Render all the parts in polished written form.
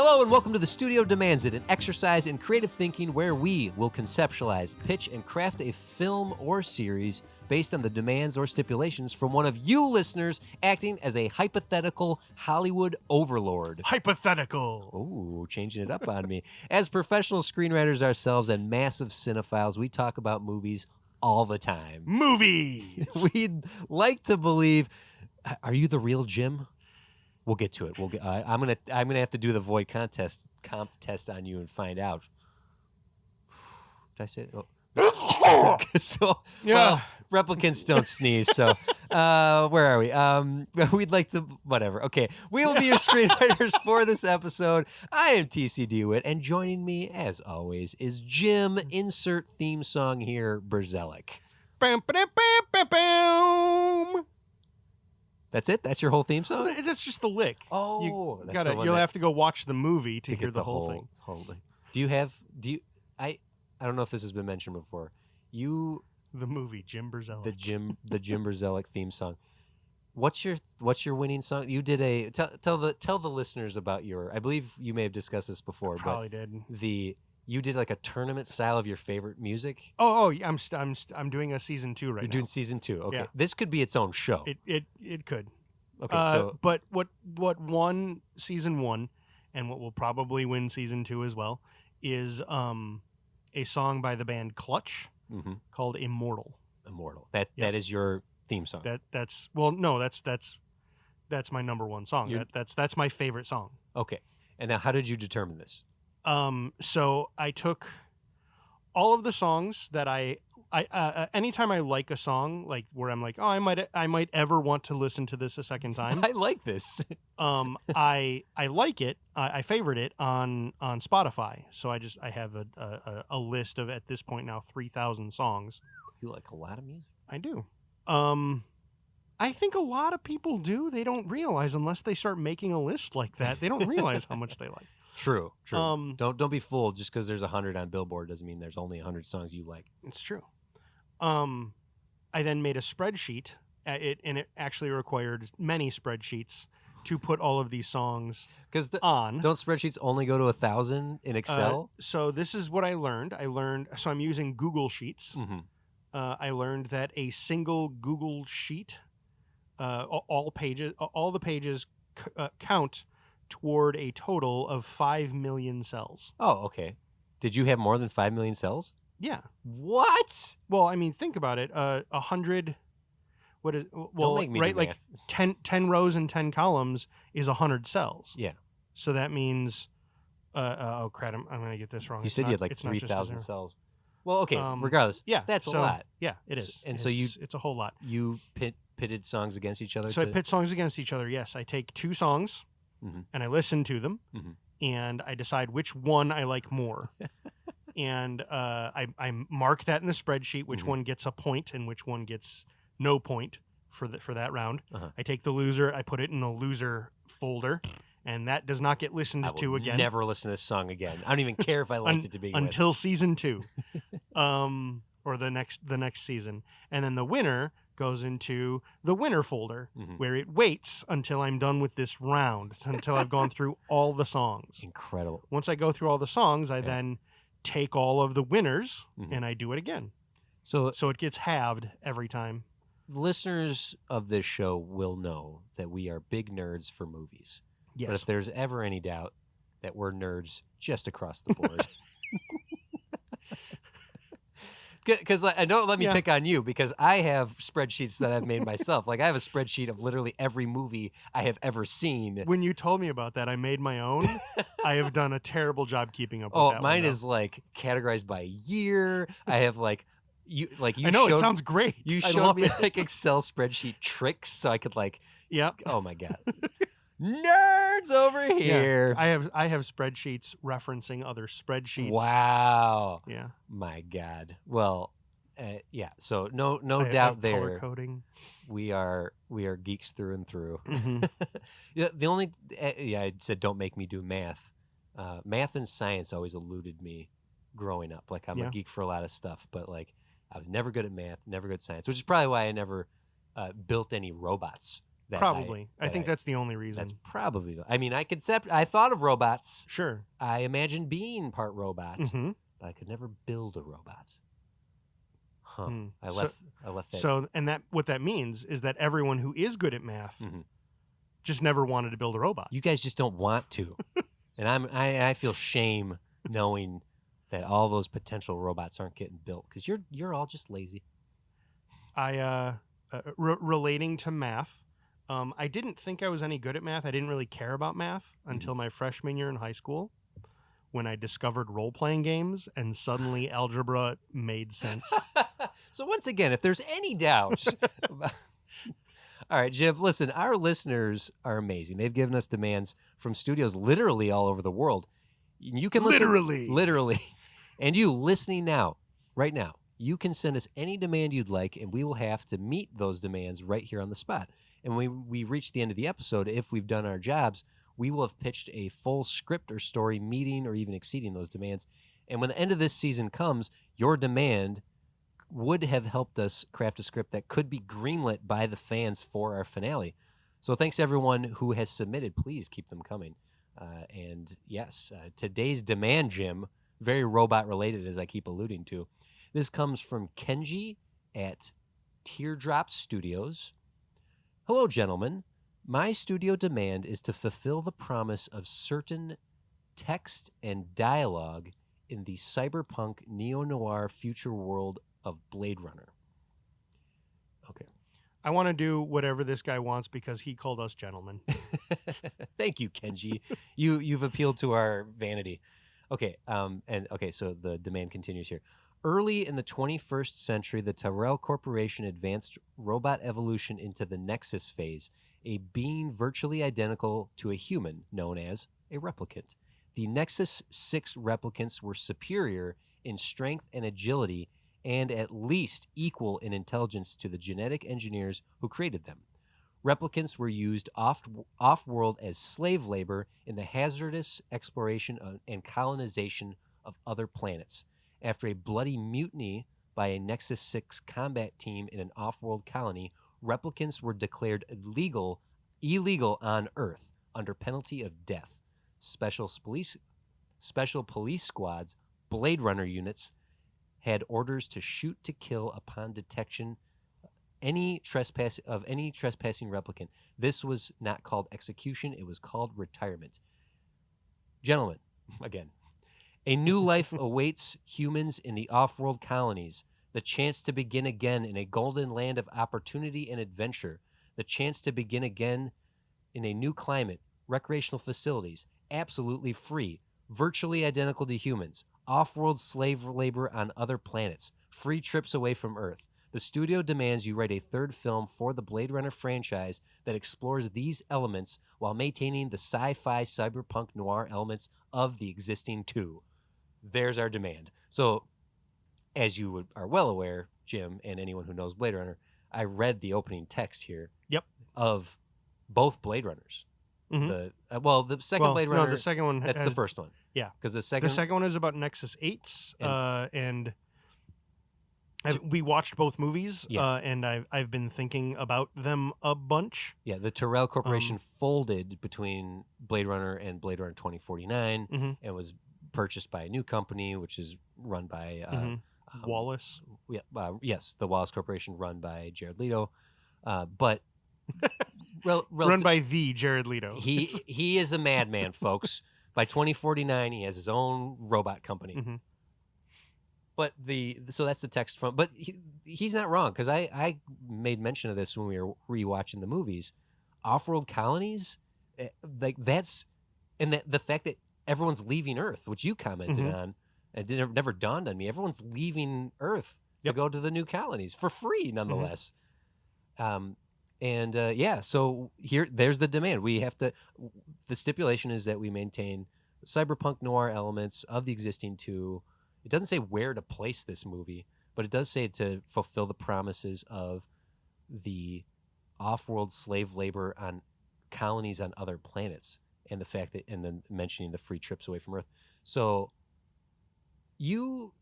Hello and welcome to The Studio Demands It, an exercise in creative thinking where we will conceptualize, pitch, and craft a film or series based on the demands or stipulations from one of you listeners acting as a hypothetical Hollywood overlord. Hypothetical. Ooh, changing it up on me. As professional screenwriters ourselves and massive cinephiles, we talk about movies all the time. Movies. We'd like to believe. Are you the real Jim? We'll get to it. I'm gonna have to do the void comp test on you and find out. Did I say it? Oh. So Yeah. well, replicants don't sneeze. So where are we? We'd like to whatever. Okay, we will be your screenwriters for this episode. I am TC DeWitt, and joining me as always is Jim. Insert theme song here, Burzelic. Bam, bam, bam, bam, bam. That's it. That's your whole theme song. That's just the lick. Oh, You'll have to go watch the movie to hear the whole thing. I don't know if this has been mentioned before. The movie Jim Burzelic. the Jim Burzelic theme song. What's your winning song? You did a tell the listeners about your. I believe you may have discussed this before. Probably did. You did like a tournament style of your favorite music. Oh, I'm doing a season 2 right now. You're doing season 2. Okay, yeah. This could be its own show. It could. Okay, but what won season 1, and what will probably win season 2 as well, is a song by the band Clutch called Immortal. Immortal. That is your theme song. That's my number one song. That's my favorite song. Okay, and now how did you determine this? So I took all of the songs that I anytime I like a song, like where I'm like, oh, I might ever want to listen to this a second time. I like this. I like it. I favorite it on Spotify. So I have a list of, at this point now, 3,000 songs. You like a lot of music? I do. I think a lot of people do. They don't realize unless they start making a list like that. They don't realize how much they like. True. Don't be fooled. Just because there's 100 on Billboard doesn't mean there's only 100 songs you like. It's true. I then made a spreadsheet, and it actually required many spreadsheets to put all of these songs on. Don't spreadsheets only go to 1,000 in Excel? So this is what I learned. So I'm using Google Sheets. Mm-hmm. I learned that a single Google Sheet, all the pages count toward a total of 5 million cells. Oh, okay. Did you have more than 5 million cells? Yeah. What? Well, I mean, think about it. 100. What is? Well, don't make me right, do like math. 10 rows and 10 columns is 100 cells. Yeah. So that means, oh crap! I'm gonna get this wrong. You said you had like 3,000 cells. Well, okay. Regardless, yeah, that's a lot. Yeah, it is. And it's a whole lot. You pitted songs against each other. So I pit songs against each other. Yes, I take 2 songs, and I listen to them, and I decide which one I like more. And I mark that in the spreadsheet, which one gets a point and which one gets no point for that round. I take the loser, I put it in the loser folder, and that does not get listened to again. Never listen to this song again. I don't even care if I liked it to begin with. Until season 2, or the next season, and then the winner goes into the winner folder, where it waits until I'm done with this round, until I've gone through all the songs. Incredible. Once I go through all the songs, I then take all of the winners and I do it again. So it gets halved every time. Listeners of this show will know that we are big nerds for movies. Yes. But if there's ever any doubt that we're nerds just across the board. Because don't let me pick on you, because I have spreadsheets that I've made myself. Like I have a spreadsheet of literally every movie I have ever seen. When you told me about that, I made my own. I have done a terrible job keeping up with that. Oh, mine is like categorized by year. I have like you. I know, it sounds great. You showed me like Excel spreadsheet tricks, so I could like. Yeah. Oh my god. Nerds over here. Yeah, I have spreadsheets referencing other spreadsheets. Wow. Yeah. My God. Well, yeah. So no I doubt have there. Color coding. We are geeks through and through. Mm-hmm. The only I said don't make me do math. Math and science always eluded me growing up. Like I'm a geek for a lot of stuff, but like I was never good at math, never good at science, which is probably why I never built any robots. that Probably. I think that's the only reason. That's probably. I mean, I thought of robots. Sure. I imagined being part robot, Mm-hmm. but I could never build a robot. Huh. I So- left that. So, and that what that means is that everyone who is good at math Mhm. just never wanted to build a robot. You guys just don't want to. And I feel shame knowing that all those potential robots aren't getting built because you're all just lazy. Relating to math, I didn't think I was any good at math. I didn't really care about math until my freshman year in high school, when I discovered role-playing games and suddenly algebra made sense. So once again, if there's any doubt, all right, Jim, listen, our listeners are amazing. They've given us demands from studios literally all over the world. You can listen literally, and you listening now, right now, you can send us any demand you'd like, and we will have to meet those demands right here on the spot. And when we reach the end of the episode, if we've done our jobs, we will have pitched a full script or story meeting or even exceeding those demands. And when the end of this season comes, your demand would have helped us craft a script that could be greenlit by the fans for our finale. So thanks everyone who has submitted. Please keep them coming. And yes, today's demand, Jim, very robot related, as I keep alluding to. This comes from Kenji at Teardrop Studios. Hello, gentlemen. My studio demand is to fulfill the promise of certain text and dialogue in the cyberpunk neo-noir future world of Blade Runner. Okay. I want to do whatever this guy wants because he called us gentlemen. Thank you, Kenji. You've appealed to our vanity. Okay. So the demand continues here. Early in the 21st century, the Tyrell Corporation advanced robot evolution into the Nexus phase, a being virtually identical to a human, known as a replicant. The Nexus 6 replicants were superior in strength and agility and at least equal in intelligence to the genetic engineers who created them. Replicants were used off-world as slave labor in the hazardous exploration and colonization of other planets. After a bloody mutiny by a Nexus 6 combat team in an off-world colony, replicants were declared illegal on Earth under penalty of death. Special police squads, Blade Runner units, had orders to shoot to kill upon detection of any trespassing replicant. This was not called execution, it was called retirement. Gentlemen, again, a new life awaits humans in the off-world colonies, the chance to begin again in a golden land of opportunity and adventure, the chance to begin again in a new climate, recreational facilities, absolutely free, virtually identical to humans, off-world slave labor on other planets, free trips away from Earth. The studio demands you write a third film for the Blade Runner franchise that explores these elements while maintaining the sci-fi cyberpunk noir elements of the existing two. There's our demand. So, as you are well aware, Jim, and anyone who knows Blade Runner, I read the opening text here. Yep. Of both Blade Runners. Mm-hmm. The second Blade Runner. No, the second one. That's the first one. Yeah, because the second one is about Nexus 8s, and we watched both movies. Yeah. And I've been thinking about them a bunch. Yeah, the Tyrell Corporation folded between Blade Runner and Blade Runner 2049, and was purchased by a new company, which is run by Wallace. Yes, the Wallace Corporation, run by Jared Leto, but. Run by the Jared Leto. He is a madman, folks. By 2049, he has his own robot company. Mm-hmm. But so that's the text from. But he's not wrong, because I made mention of this when we were rewatching the movies. Off-world colonies, like that's, and the fact that everyone's leaving Earth, which you commented on, it never dawned on me. Everyone's leaving Earth to go to the new colonies for free, nonetheless. So there's the demand. We have to. The stipulation is that we maintain the cyberpunk noir elements of the existing two. It doesn't say where to place this movie, but it does say to fulfill the promises of the off-world slave labor on colonies on other planets, and the fact that, and then mentioning the free trips away from Earth. So, you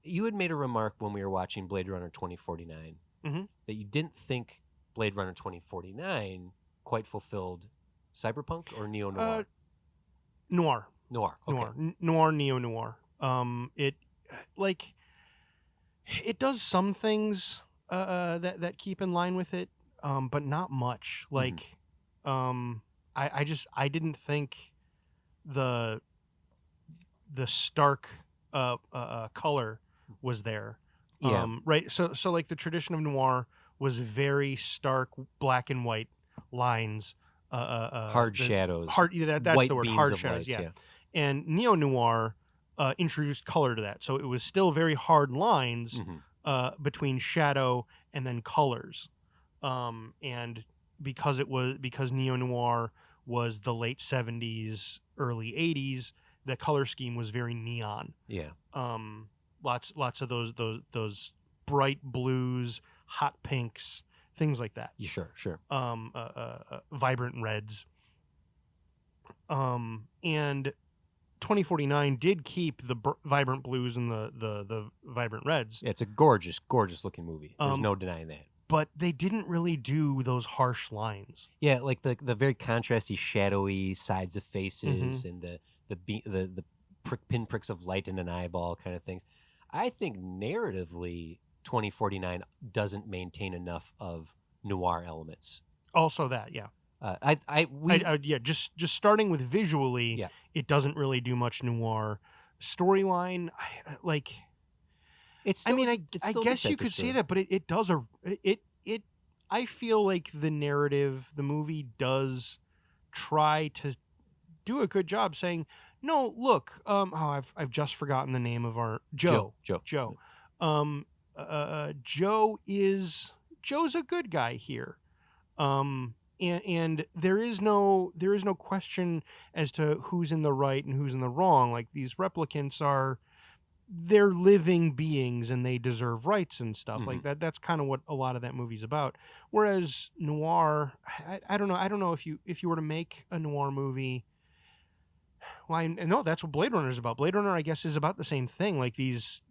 had made a remark when we were watching Blade Runner 2049 that you didn't think Blade Runner 2049 quite fulfilled cyberpunk or neo noir? Noir. Noir. Okay. Noir, neo noir. It like it does some things that keep in line with it, but not much. Like, I didn't think the stark color was there. Yeah. Right. So like the tradition of noir was very stark black and white lines. Hard shadows. That's white the word. beams Hard of shadows. lights, Yeah. And neo noir introduced color to that, so it was still very hard lines between shadow and then colors. And because neo noir was the late 70s, early 80s, the color scheme was very neon. Yeah. Lots of those bright blues, hot pinks, things like that. Sure. Vibrant reds. And 2049 did keep the vibrant blues and the vibrant reds. Yeah, it's a gorgeous looking movie. There's no denying that. But they didn't really do those harsh lines. Yeah, like the very contrasty, shadowy sides of faces and the pinpricks of light in an eyeball kind of things. I think narratively, 2049 doesn't maintain enough of noir elements. Also, that just starting with visually, it doesn't really do much noir. Storyline, It's still, I guess you could say that, but it does I feel like the narrative, the movie does try to do a good job saying, no, look, I've just forgotten the name of our Joe. Joe's a good guy here. And there is no question as to who's in the right and who's in the wrong. Like, these replicants they're living beings and they deserve rights and stuff like that. That's kind of what a lot of that movie's about. Whereas noir, I don't know if you were to make a noir movie. Well, I know that's what Blade Runner is about. Blade Runner, I guess, is about the same thing. Like these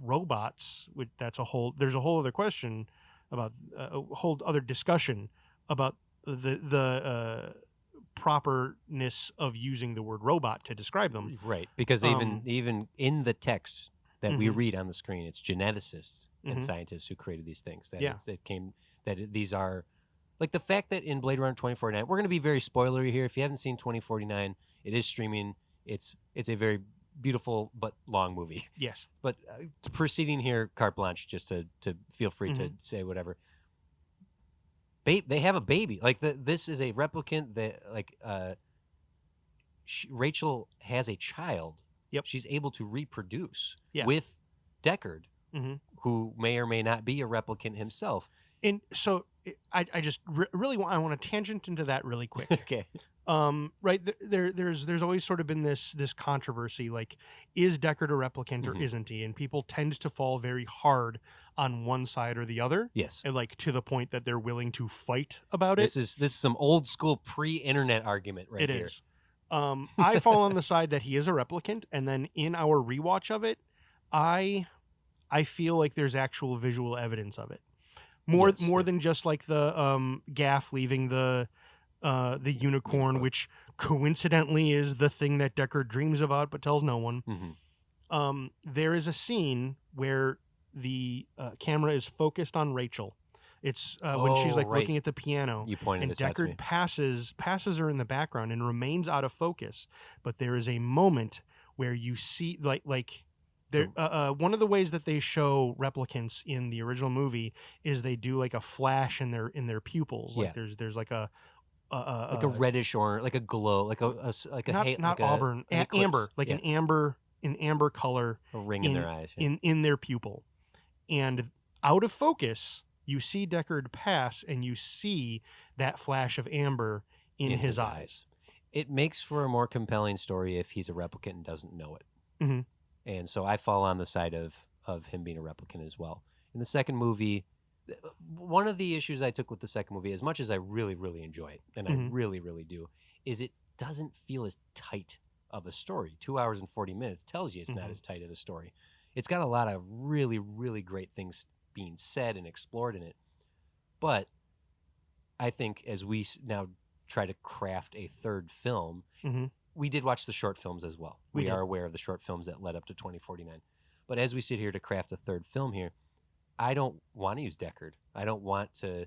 robots. There's a whole other question about a whole other discussion about the properness of using the word robot to describe them. Right, because even in the text that we read on the screen, it's geneticists and scientists who created these things. These are like the fact that in Blade Runner 2049, we're going to be very spoilery here. If you haven't seen 2049, it is streaming. It's a very beautiful but long movie. Yes. But proceeding here, carte blanche, just to feel free to say whatever. They have a baby. Like this is a replicant that Rachel has a child. Yep. She's able to reproduce with Deckard, who may or may not be a replicant himself. And so I just really want to tangent into that really quick. Okay. Right. There's always sort of been this controversy, like, is Deckard a replicant or isn't he? And people tend to fall very hard on one side or the other. Yes. And like to the point that they're willing to fight about it. This is some old school pre-internet argument right here. It is. I fall on the side that he is a replicant, and then in our rewatch of it, I feel like there's actual visual evidence of it. More than just like the Gaff leaving the unicorn, which coincidentally is the thing that Deckard dreams about but tells no one. There is a scene where the camera is focused on Rachel. It's when she's looking at the piano. You pointed this out to me. And Deckard passes her in the background and remains out of focus. But there is a moment where you see one of the ways that they show replicants in the original movie is they do like a flash in their pupils. Like there's like a reddish or like a glow, amber, like an amber color, a ring in their eyes, in their pupil, and out of focus you see Deckard pass and you see that flash of amber in his eyes. It makes for a more compelling story if he's a replicant and doesn't know it. And so I fall on the side of him being a replicant as well. In the second movie, one of the issues I took with the second movie, as much as I really, really enjoy it, and I really, really do, is it doesn't feel as tight of a story. 2 hours and 40 minutes tells you it's not as tight of a story. It's got a lot of really, really great things being said and explored in it. But I think as we now try to craft a third film, Mm-hmm. we did watch the short films as well. We We did. are aware of the short films that led up to 2049. But as we sit here to craft a third film here, I don't want to use Deckard. I don't want to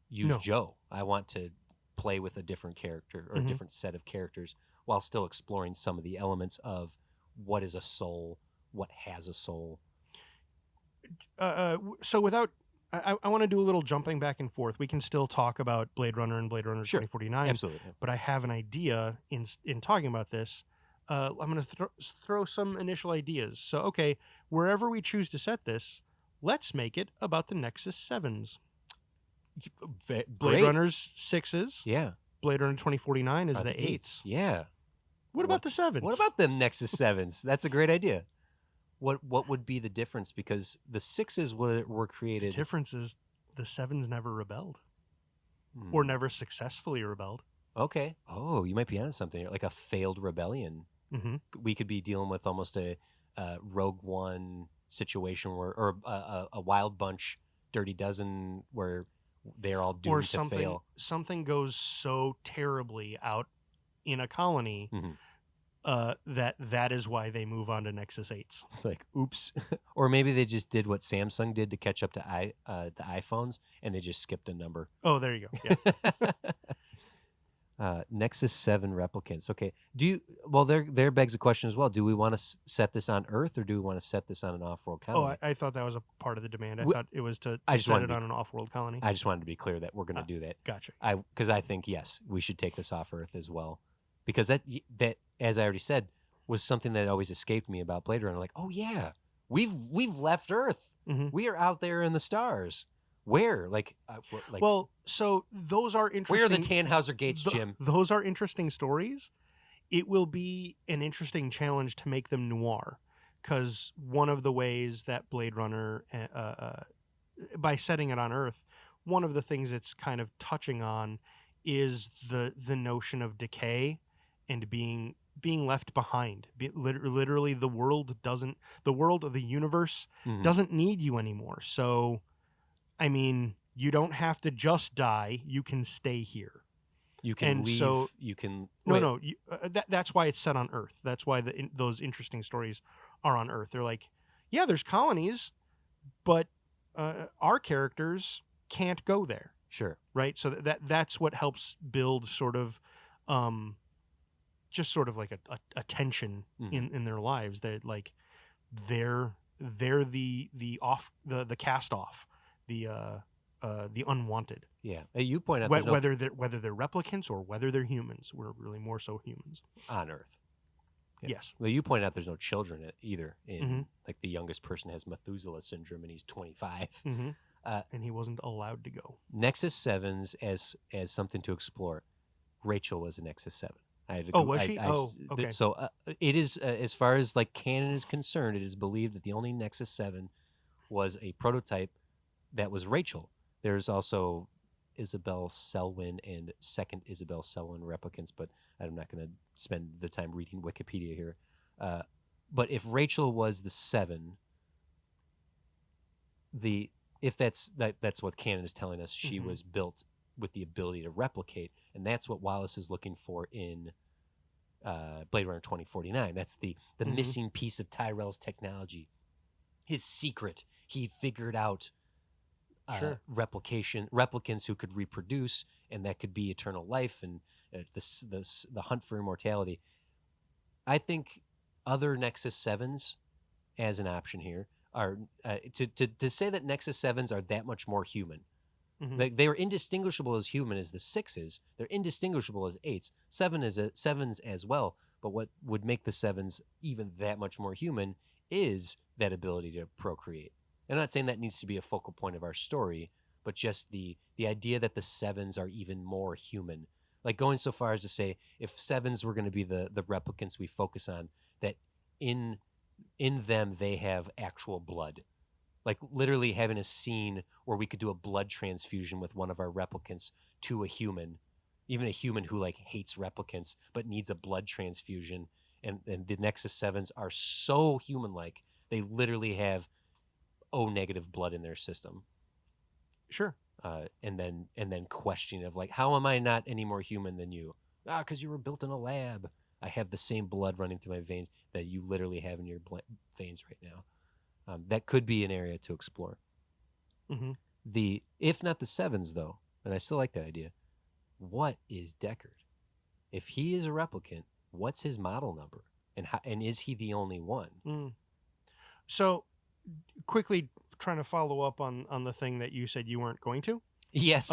use No. Joe. I want to play with a different character or a Mhm. different set of characters while still exploring some of the elements of what is a soul, what has a soul. So without, I want to do a little jumping back and forth. We can still talk about Blade Runner and Blade Runner Sure. 2049. Absolutely. Yeah. But I have an idea in talking about this. I'm going to throw some initial ideas. So, okay, wherever we choose to set this, let's make it about the Nexus 7s. Blade Great. Runner's 6s. Yeah. Blade Runner 2049 is Are the the 8s. Yeah. What about the 7s? What about them Nexus 7s? That's a great idea. What would be the difference? Because the 6s were created. The difference is the 7s never rebelled Hmm. or never successfully rebelled. Okay. Oh, you might be onto something here, like a failed rebellion. Mm-hmm. We could be dealing with almost a Rogue One situation where, or a Wild Bunch, Dirty Dozen, where they're all doomed Or to something, fail. something goes so terribly out in a colony Mhm. that is why they move on to Nexus 8s. It's like, oops. Or maybe they just did what Samsung did to catch up to the iPhones, and they just skipped a number. Oh, there you go. Yeah. Nexus 7 replicants. Okay. There begs a question as well. Do we want to set this on Earth, or do we want to set this on an off-world colony? I thought that was a part of the demand. I We- thought it was to I just set wanted it to on an off-world colony. I just wanted to be clear that we're going to do that. Gotcha. Because I think, yes, we should take this off Earth as well. Because that, as I already said, was something that always escaped me about Blade Runner. Like, oh yeah, we've left Earth. Mhm. We are out there in the stars. Where? Well, so those are interesting. where are the Tannhauser gates, Jim? Those are interesting stories. It will be an interesting challenge to make them noir, because one of the ways that Blade Runner, by setting it on Earth, one of the things it's kind of touching on is the notion of decay and being left behind. Literally, the world of the universe Mhm. doesn't need you anymore. So, I mean, you don't have to just die. You can stay here. You can and leave. so- You can. No. That's why it's set on Earth. That's why those interesting stories are on Earth. They're like, yeah, there's colonies, but our characters can't go there, Sure. right? So that's what helps build sort of, just sort of like a tension Mhm. in their lives. That like they're the cast off, the unwanted. Yeah. You point out Whether they're replicants or whether they're humans. We're really more so humans. on Earth. Yeah. Yes. Well, you point out there's no children either. In Mhm. like the youngest person has Methuselah syndrome, and he's 25. Mm-hmm. Uh, And he wasn't allowed to go. Nexus 7s as something to explore. Rachel was a Nexus 7. I had to Oh, go- was she? Okay. So it is as far as like canon is concerned, it is believed that the only Nexus 7 was a prototype that was Rachel. There's also Isabel Selwyn and second Isabel Selwyn replicants, but I'm not going to spend the time reading Wikipedia here. But if Rachel was the 7, if that's what canon is telling us, she Mhm. was built with the ability to replicate, and that's what Wallace is looking for in Blade Runner 2049. That's the Mhm. missing piece of Tyrell's technology, his secret. He figured out Sure. replicants who could reproduce, and that could be eternal life and the hunt for immortality. I think other Nexus 7s as an option here are to say that Nexus 7s are that much more human. Mhm. They are indistinguishable as human as the 6s. They're indistinguishable as 8s. 7s as well. But what would make the 7s even that much more human is that ability to procreate. I'm not saying that needs to be a focal point of our story, but just the idea that the 7s are even more human. Like going so far as to say, if 7s were going to be the replicants we focus on, that in them they have actual blood. Like literally having a scene where we could do a blood transfusion with one of our replicants to a human, even a human who like hates replicants but needs a blood transfusion. And the Nexus 7s are so human-like, they literally have O negative blood in their system. Sure. and then questioning of like, how am I not any more human than you? Because you were built in a lab. I have the same blood running through my veins that you literally have in your veins right now. That could be an area to explore. Mm-hmm. If not the sevens though, and I still like that idea. What is Deckard? If he is a replicant, what's his model number, and is he the only one? So, quickly trying to follow up on the thing that you said you weren't going to. Yes.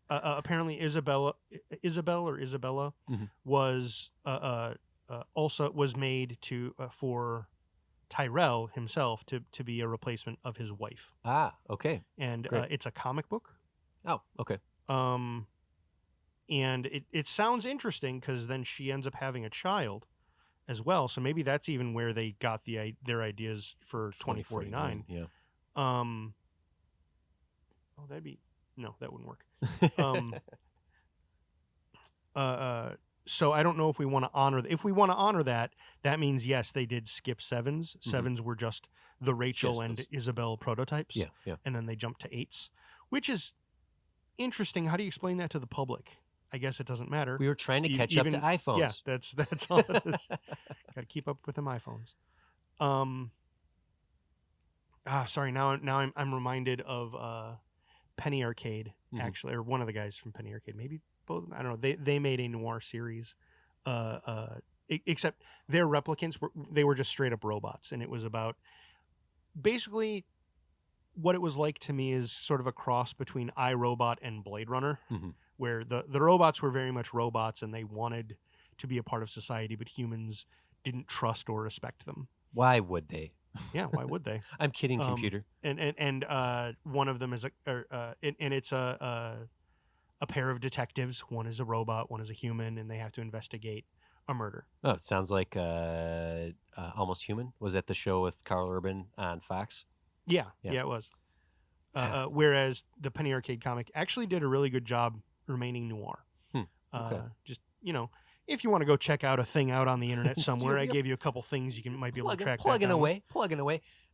Apparently, Isabella mm-hmm. was also was made to for Tyrell himself to be a replacement of his wife. Okay. And it's a comic book. Oh, okay. And it sounds interesting because then she ends up having a child as well. So maybe that's even where they got their ideas for 2049. Yeah. That wouldn't work. So I don't know if we want to honor. If we want to honor that, that means yes, they did skip sevens. Mm-hmm. Sevens were just the Rachel and Isabel prototypes. Yeah. And then they jumped to eights, which is interesting. How do you explain that to the public? I guess it doesn't matter. We were trying to catch up to iPhones. Yeah, that's all it is. Got to keep up with them iPhones. Sorry. Now I'm reminded of Penny Arcade, actually, or one of the guys from Penny Arcade. Maybe both. I don't know. They made a noir series, except their replicants were just straight up robots, and it was about basically what it was like to me is sort of a cross between iRobot and Blade Runner. Mm-hmm. Where the robots were very much robots and they wanted to be a part of society, but humans didn't trust or respect them. Why would they? Yeah, why would they? I'm kidding, computer. And one of them is it's a pair of detectives. One is a robot, one is a human, and they have to investigate a murder. Oh, it sounds like Almost Human. Was that the show with Carl Urban on Fox? Yeah, it was. Whereas the Penny Arcade comic actually did a really good job remaining noir. Okay. Just, if you want to go check out a thing out on the internet somewhere, I gave you a couple things might be able to track plugging away.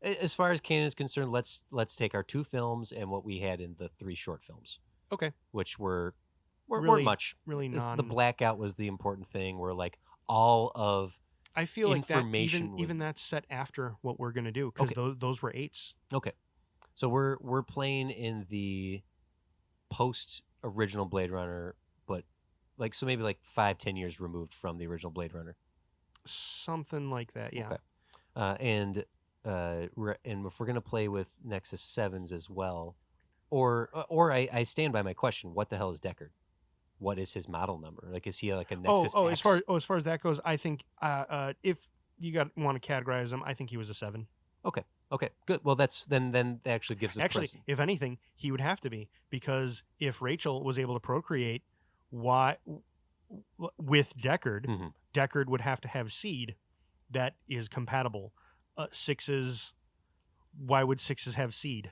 As far as canon is concerned, let's take our 2 films and what we had in the 3 short films. Okay. Which weren't much. Really The blackout was the important thing, where like all of I feel information like that even that's set after what we're going to do, because those were 8s. Okay. So we're playing in the post original Blade Runner, but maybe 5-10 years removed from the original Blade Runner. Something like that, yeah. Okay. And if we're gonna play with Nexus 7s as well, or I stand by my question: what the hell is Deckard? What is his model number? Is he like a Nexus? X? As far as that goes, I think if you want to categorize him, I think he was a 7. Okay, good. Well, then that actually gives us precedent. If anything, he would have to be, because if Rachel was able to procreate, with Deckard, mm-hmm. Deckard would have to have seed that is compatible. 6s, why would 6s have seed?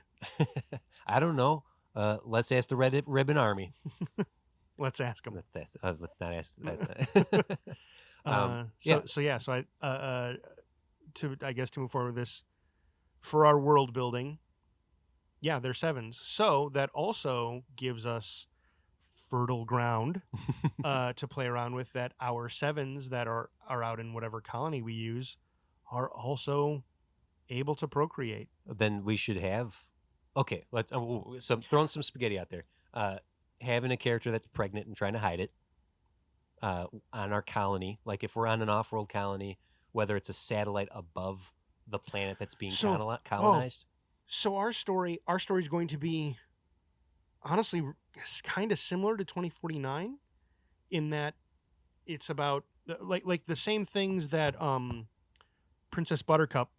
I don't know. Let's ask the Red Ribbon Army. Let's ask them. Let's not ask. To move forward with this, for our world building, they're 7s. So that also gives us fertile ground to play around with, that our 7s that are out in whatever colony we use are also able to procreate. Then we should have, let's throwing some spaghetti out there. Having a character that's pregnant and trying to hide it on our colony, like if we're on an off-world colony, whether it's a satellite above the planet that's being colonized. So our story is going to be, honestly, kind of similar to 2049, in that it's about like the same things that Princess Buttercup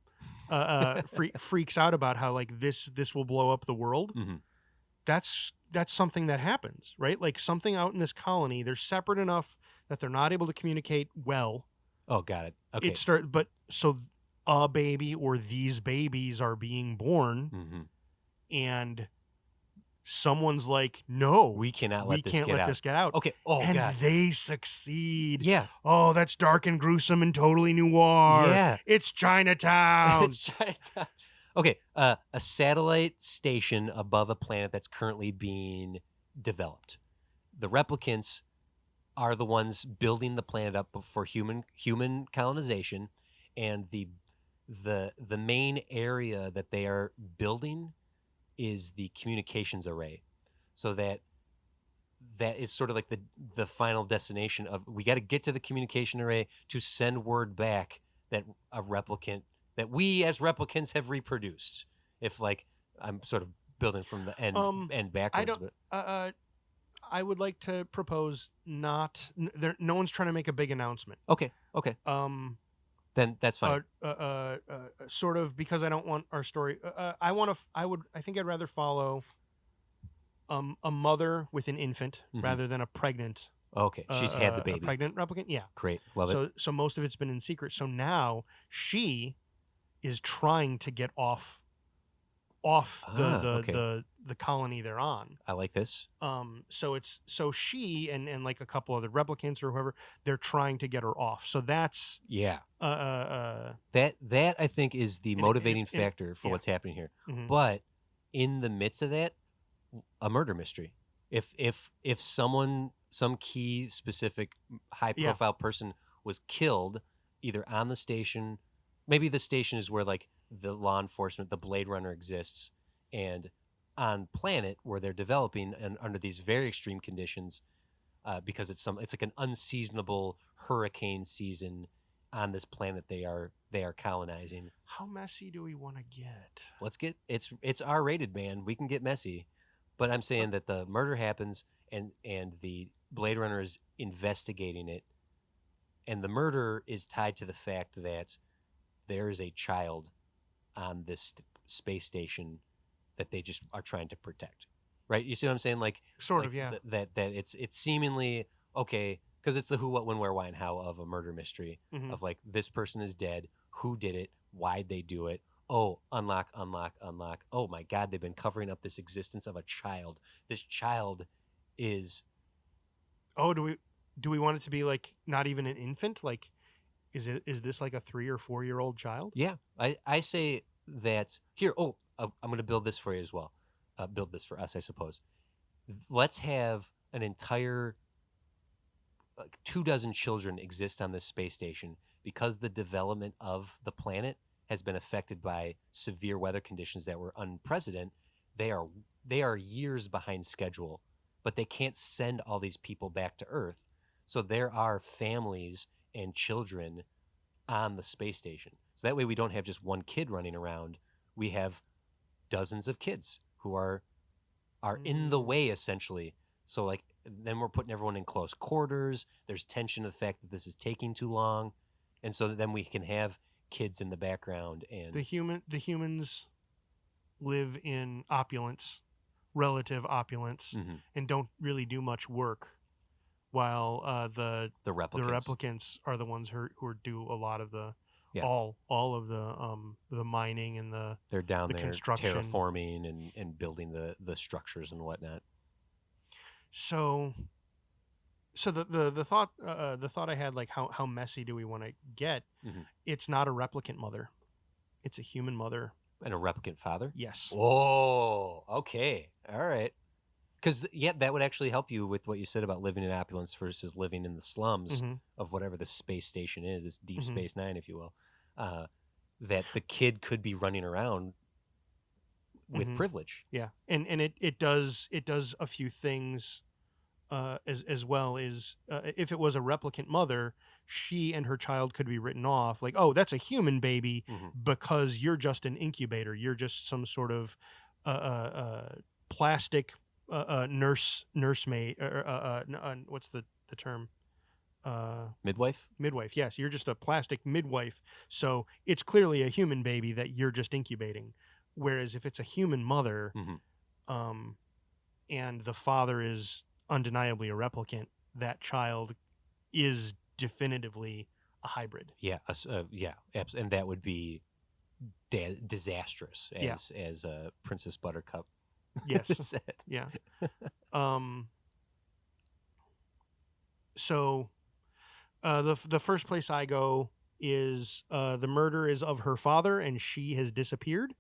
freaks out about, how this will blow up the world. Mm-hmm. That's something that happens, right? Like something out in this colony, they're separate enough that they're not able to communicate well. Oh, got it. Okay. So a baby or these babies are being born, mm-hmm. and someone's like, no, we cannot let this get out. Okay. Oh, and God. they succeed. Yeah. Oh, that's dark and gruesome and totally noir. Yeah. It's Chinatown. It's Chinatown. Okay, a satellite station above a planet that's currently being developed. The replicants are the ones building the planet up for human colonization, and the main area that they are building is the communications array, so that is sort of like the final destination of we got to get to the communication array to send word back that a replicant that we as replicants have reproduced. If like I'm sort of building from the end I backwards, don't. but I would like to propose not. No one's trying to make a big announcement. okay, then that's fine. Sort of because I don't want our story. I think I'd rather follow a mother with an infant rather than a pregnant. Okay, she's had the A baby. pregnant replicant. Yeah, Great, love it. So most of it's been in secret. So now she is trying to get off okay. the colony they're on. I like this. So she and like a couple other replicants or whoever, they're trying to get her off. So that's Yeah. uh That I think is the motivating factor for yeah. what's happening here. Mhm. But in the midst of that, a murder mystery. If some key specific high profile person was killed either on the station, maybe the station is where like the law enforcement, the Blade Runner exists, and on planet where they're developing and under these very extreme conditions, because it's like an unseasonable hurricane season on this planet they are colonizing. How messy do we want to get? Let's get it's R-rated, man. We can get messy. But I'm saying that the murder happens and the Blade Runner is investigating it, and the murder is tied to the fact that there is a child on this space station that they just are trying to protect. Right? You see what I'm saying? Like Sort of, yeah. That it's seemingly okay because it's the who, what, when, where, why, and how of a murder mystery of like this person is dead, who did it, why'd they do it. Oh, unlock. Oh my God, they've been covering up this existence of a child. This child is. Oh, do we want it to be like not even an infant? Like, is this like a 3 or 4 year old child? Yeah, I say that here. Oh, I'm going to build this for you as well. Build this for us, I suppose. Let's have an entire 24 children exist on this space station because the development of the planet has been affected by severe weather conditions that were unprecedented. They are years behind schedule, but they can't send all these people back to Earth. So there are families and children on the space station. So that way we don't have just one kid running around. We have dozens of kids who are in the way essentially. So like then we're putting everyone in close quarters. There's tension of the fact that this is taking too long. And so then we can have kids in the background and the humans live in relative opulence, and don't really do much work, while the replicants are the ones who do a lot of the all of the mining and they're down the there construction, terraforming and building the structures and whatnot. So the thought I had, like how messy do we want to get? It's not a replicant mother, it's a human mother and a replicant father. Yes. Oh, okay, all right. Because that would actually help you with what you said about living in opulence versus living in the slums of whatever the space station is. It's Deep Space Nine, if you will. That the kid could be running around with privilege. Yeah, and it does a few things. As well as if it was a replicant mother, she and her child could be written off like, oh, that's a human baby because you're just an incubator. You're just some sort of plastic nursemaid. What's the term? Midwife? Midwife, yes. You're just a plastic midwife. So it's clearly a human baby that you're just incubating. Whereas if it's a human mother, and the father is undeniably a replicant, that child is definitively a hybrid. Yeah, and that would be disastrous, as Princess Buttercup said. Yeah. So, the first place I go is the murder is of her father, and she has disappeared.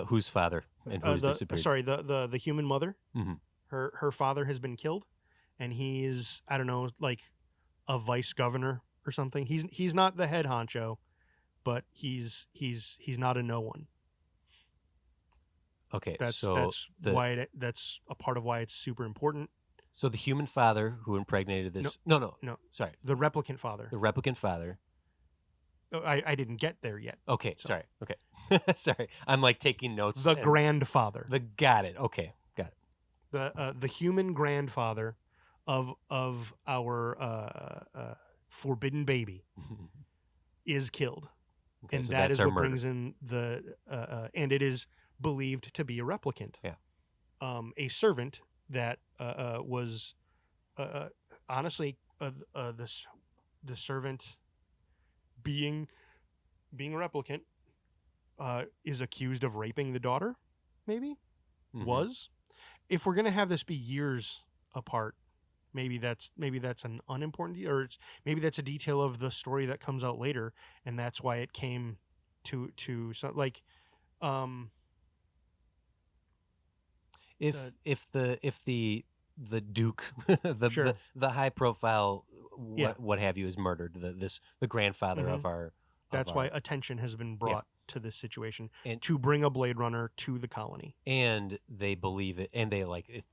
Whose father and who's disappeared? The human mother. Mm-hmm. Her father has been killed, and he's, I don't know, like a vice governor or something. He's not the head honcho, but he's not a no one. Okay, that's why that's a part of why it's super important. So the human father who impregnated this no sorry, the replicant father. The replicant father. I didn't get there yet. Okay, so. Sorry. Okay. Sorry. I'm like taking notes. The grandfather. Got it. Okay. Got it. The human grandfather of our forbidden baby is killed. Okay, and so that is what murder. Brings in the and it is believed to be a replicant. Yeah. A servant that was honestly the servant being a replicant is accused of raping the daughter, maybe. Mm-hmm. Was. If we're gonna have this be years apart, maybe that's an unimportant, or maybe that's a detail of the story that comes out later, and that's why it came to like if the Duke the high profile what have you is murdered, the grandfather mm-hmm. of our that's why attention has been brought to this situation, and to bring a Blade Runner to the colony. And they believe it, and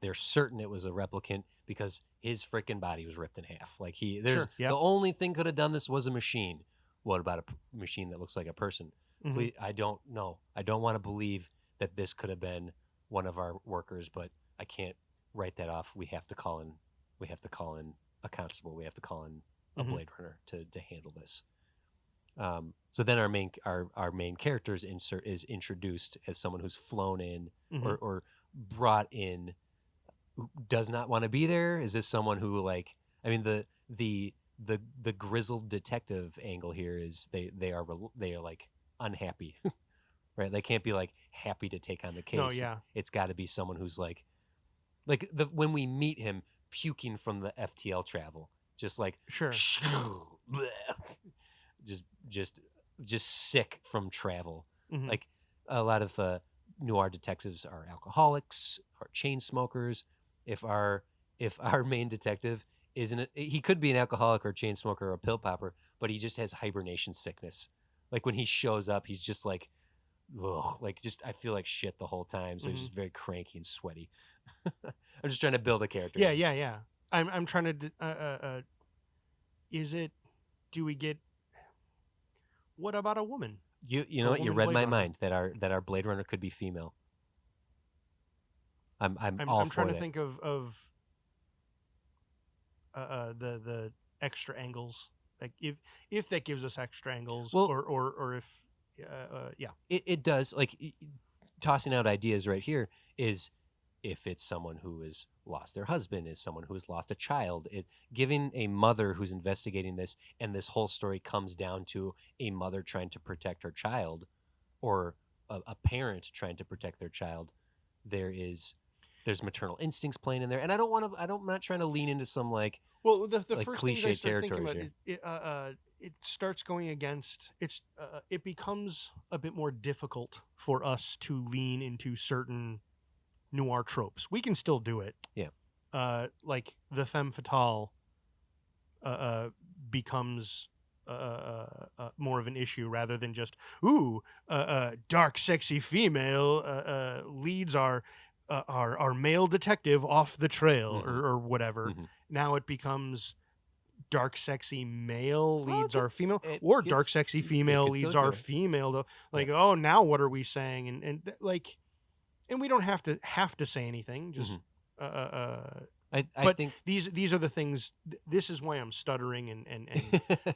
they're certain it was a replicant because his freaking body was ripped in half. Like the only thing could have done this was a machine. What about a machine that looks like a person? Mm-hmm. Please, I don't know. I don't want to believe that this could have been one of our workers, but I can't write that off. We have to call in a constable. We have to call in a mm-hmm. Blade Runner to handle this. So then our main character is introduced as someone who's flown in mm-hmm. or brought in, who does not want to be there. Is this someone who the grizzled detective angle here is they are like unhappy, right? They can't be like happy to take on the case. No, yeah. It's got to be someone who's like when we meet him puking from the FTL travel, just like sure. just sick from travel. Mm-hmm. Like a lot of noir detectives are alcoholics or chain smokers. If our main detective he could be an alcoholic or a chain smoker or a pill popper, but he just has hibernation sickness. Like when he shows up, he's just like, ugh, like just I feel like shit the whole time. So mm-hmm. he's just very cranky and sweaty. I'm just trying to build a character. Yeah. I'm trying to. Do we get? What about a woman? You know what? You read my mind that our Blade Runner could be female. I'm all for trying that. To think of the extra angles, like if that gives us extra angles, well, or if it does. Like tossing out ideas right here is if it's someone who has lost their husband, is someone who has lost a child, giving a mother who's investigating this, and this whole story comes down to a mother trying to protect her child, or a parent trying to protect their child. There's maternal instincts playing in there, and I'm not trying to lean into some like the like first cliche thing I start thinking about it starts going against it becomes a bit more difficult for us to lean into certain noir tropes. We can still do it. Yeah. Like the femme fatale becomes more of an issue rather than just dark sexy female leads our male detective off the trail, mm-hmm. or whatever. Mm-hmm. Now it becomes dark sexy male leads our female, or dark sexy female leads our female. Like, oh, now what are we saying? And we don't have to say anything. Just I but think these are the things. This is why I'm stuttering and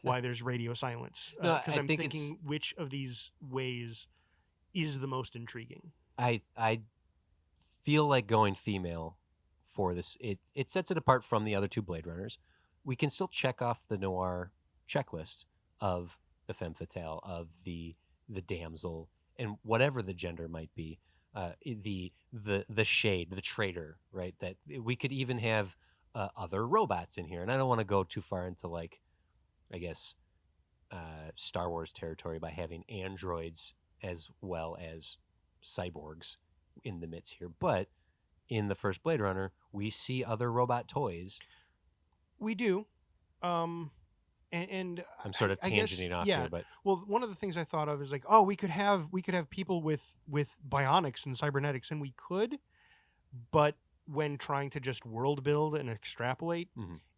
why there's radio silence, because I'm thinking which of these ways is the most intriguing. I feel like going female for this. It sets it apart from the other two Blade Runners. We can still check off the noir checklist of the femme fatale, of the damsel, and whatever the gender might be. The shade, the traitor, right? That we could even have other robots in here, and I don't want to go too far into like, I guess, Star Wars territory by having androids as well as cyborgs in the midst here. But in the first Blade Runner, we see other robot toys. We do. And I'm sort of tangenting off here, but well, one of the things I thought of is like, oh, we could have people with bionics and cybernetics, and we could, but when trying to just world build and extrapolate,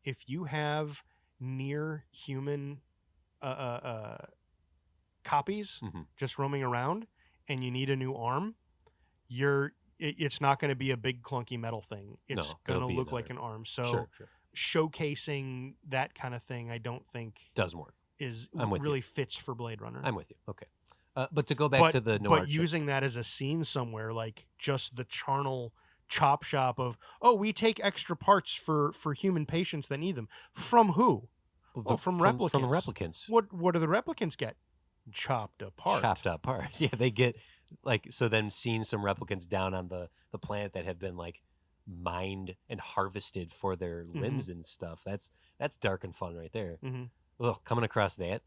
if you have near human copies just roaming around, and you need a new arm, it's not going to be a big clunky metal thing. It's going to look like an arm. So. Sure. Showcasing that kind of thing, I don't think does more really fits for Blade Runner. I'm with you. Okay, but to go back to the noir, but using that as a scene somewhere, like just the charnel chop shop of, oh, we take extra parts for human patients that need them. From who? From replicants. From replicants. What do the replicants get? Chopped apart. Chopped up parts. Yeah, they get so. Then seeing some replicants down on the planet that have been mined and harvested for their limbs and stuff. That's dark and fun right there. Ugh, coming across that.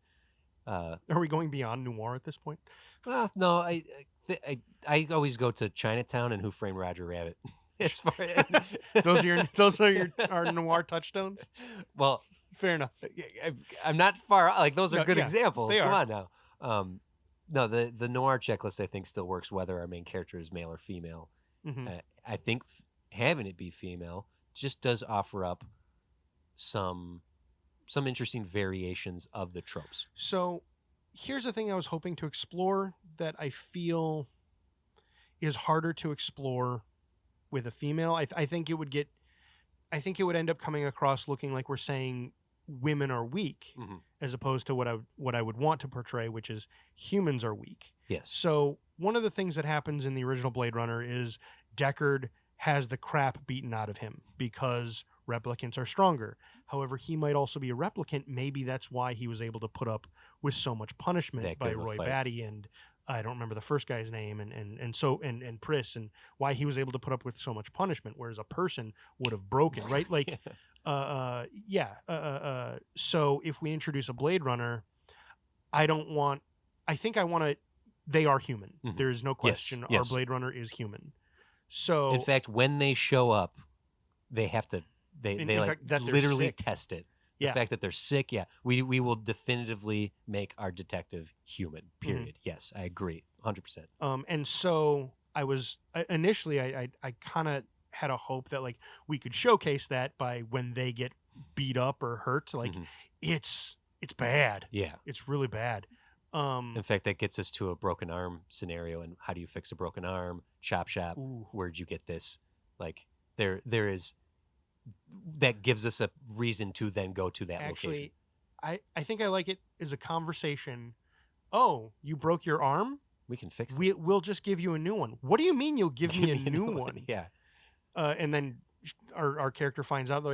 Are we going beyond noir at this point? No, I always go to Chinatown and Who Framed Roger Rabbit. As far those are our noir touchstones. Well, fair enough. I'm not far. Those are good examples. Come on now. No, the noir checklist I think still works whether our main character is male or female. I think having it be female just does offer up some interesting variations of the tropes. So here's the thing I was hoping to explore that I feel is harder to explore with a female. I think it would end up coming across looking like we're saying women are weak, as opposed to what I would want to portray, which is humans are weak. Yes. So one of the things that happens in the original Blade Runner is Deckard has the crap beaten out of him because replicants are stronger. However, he might also be a replicant. Maybe that's why he was able to put up with so much punishment by Roy Batty and I don't remember the first guy's name and Pris, and why he was able to put up with so much punishment, whereas a person would have broken, right? So if we introduce a Blade Runner, I want to. They are human. There is no question. Yes. Our Blade Runner is human. So, in fact, when they show up, they have to literally test it. The fact that they're sick, we will definitively make our detective human. Period. Yes, I agree, 100%. And so I was initially, I kind of had a hope that we could showcase that by when they get beat up or hurt, it's bad. Yeah, it's really bad. In fact, that gets us to a broken arm scenario. And how do you fix a broken arm? Chop shop. Ooh. Where'd you get this? There is that gives us a reason to then go to that location. I think I like it as a conversation. Oh, you broke your arm? We can fix it. We'll just give you a new one. What do you mean you'll give me a new one? Yeah. And then our character finds out,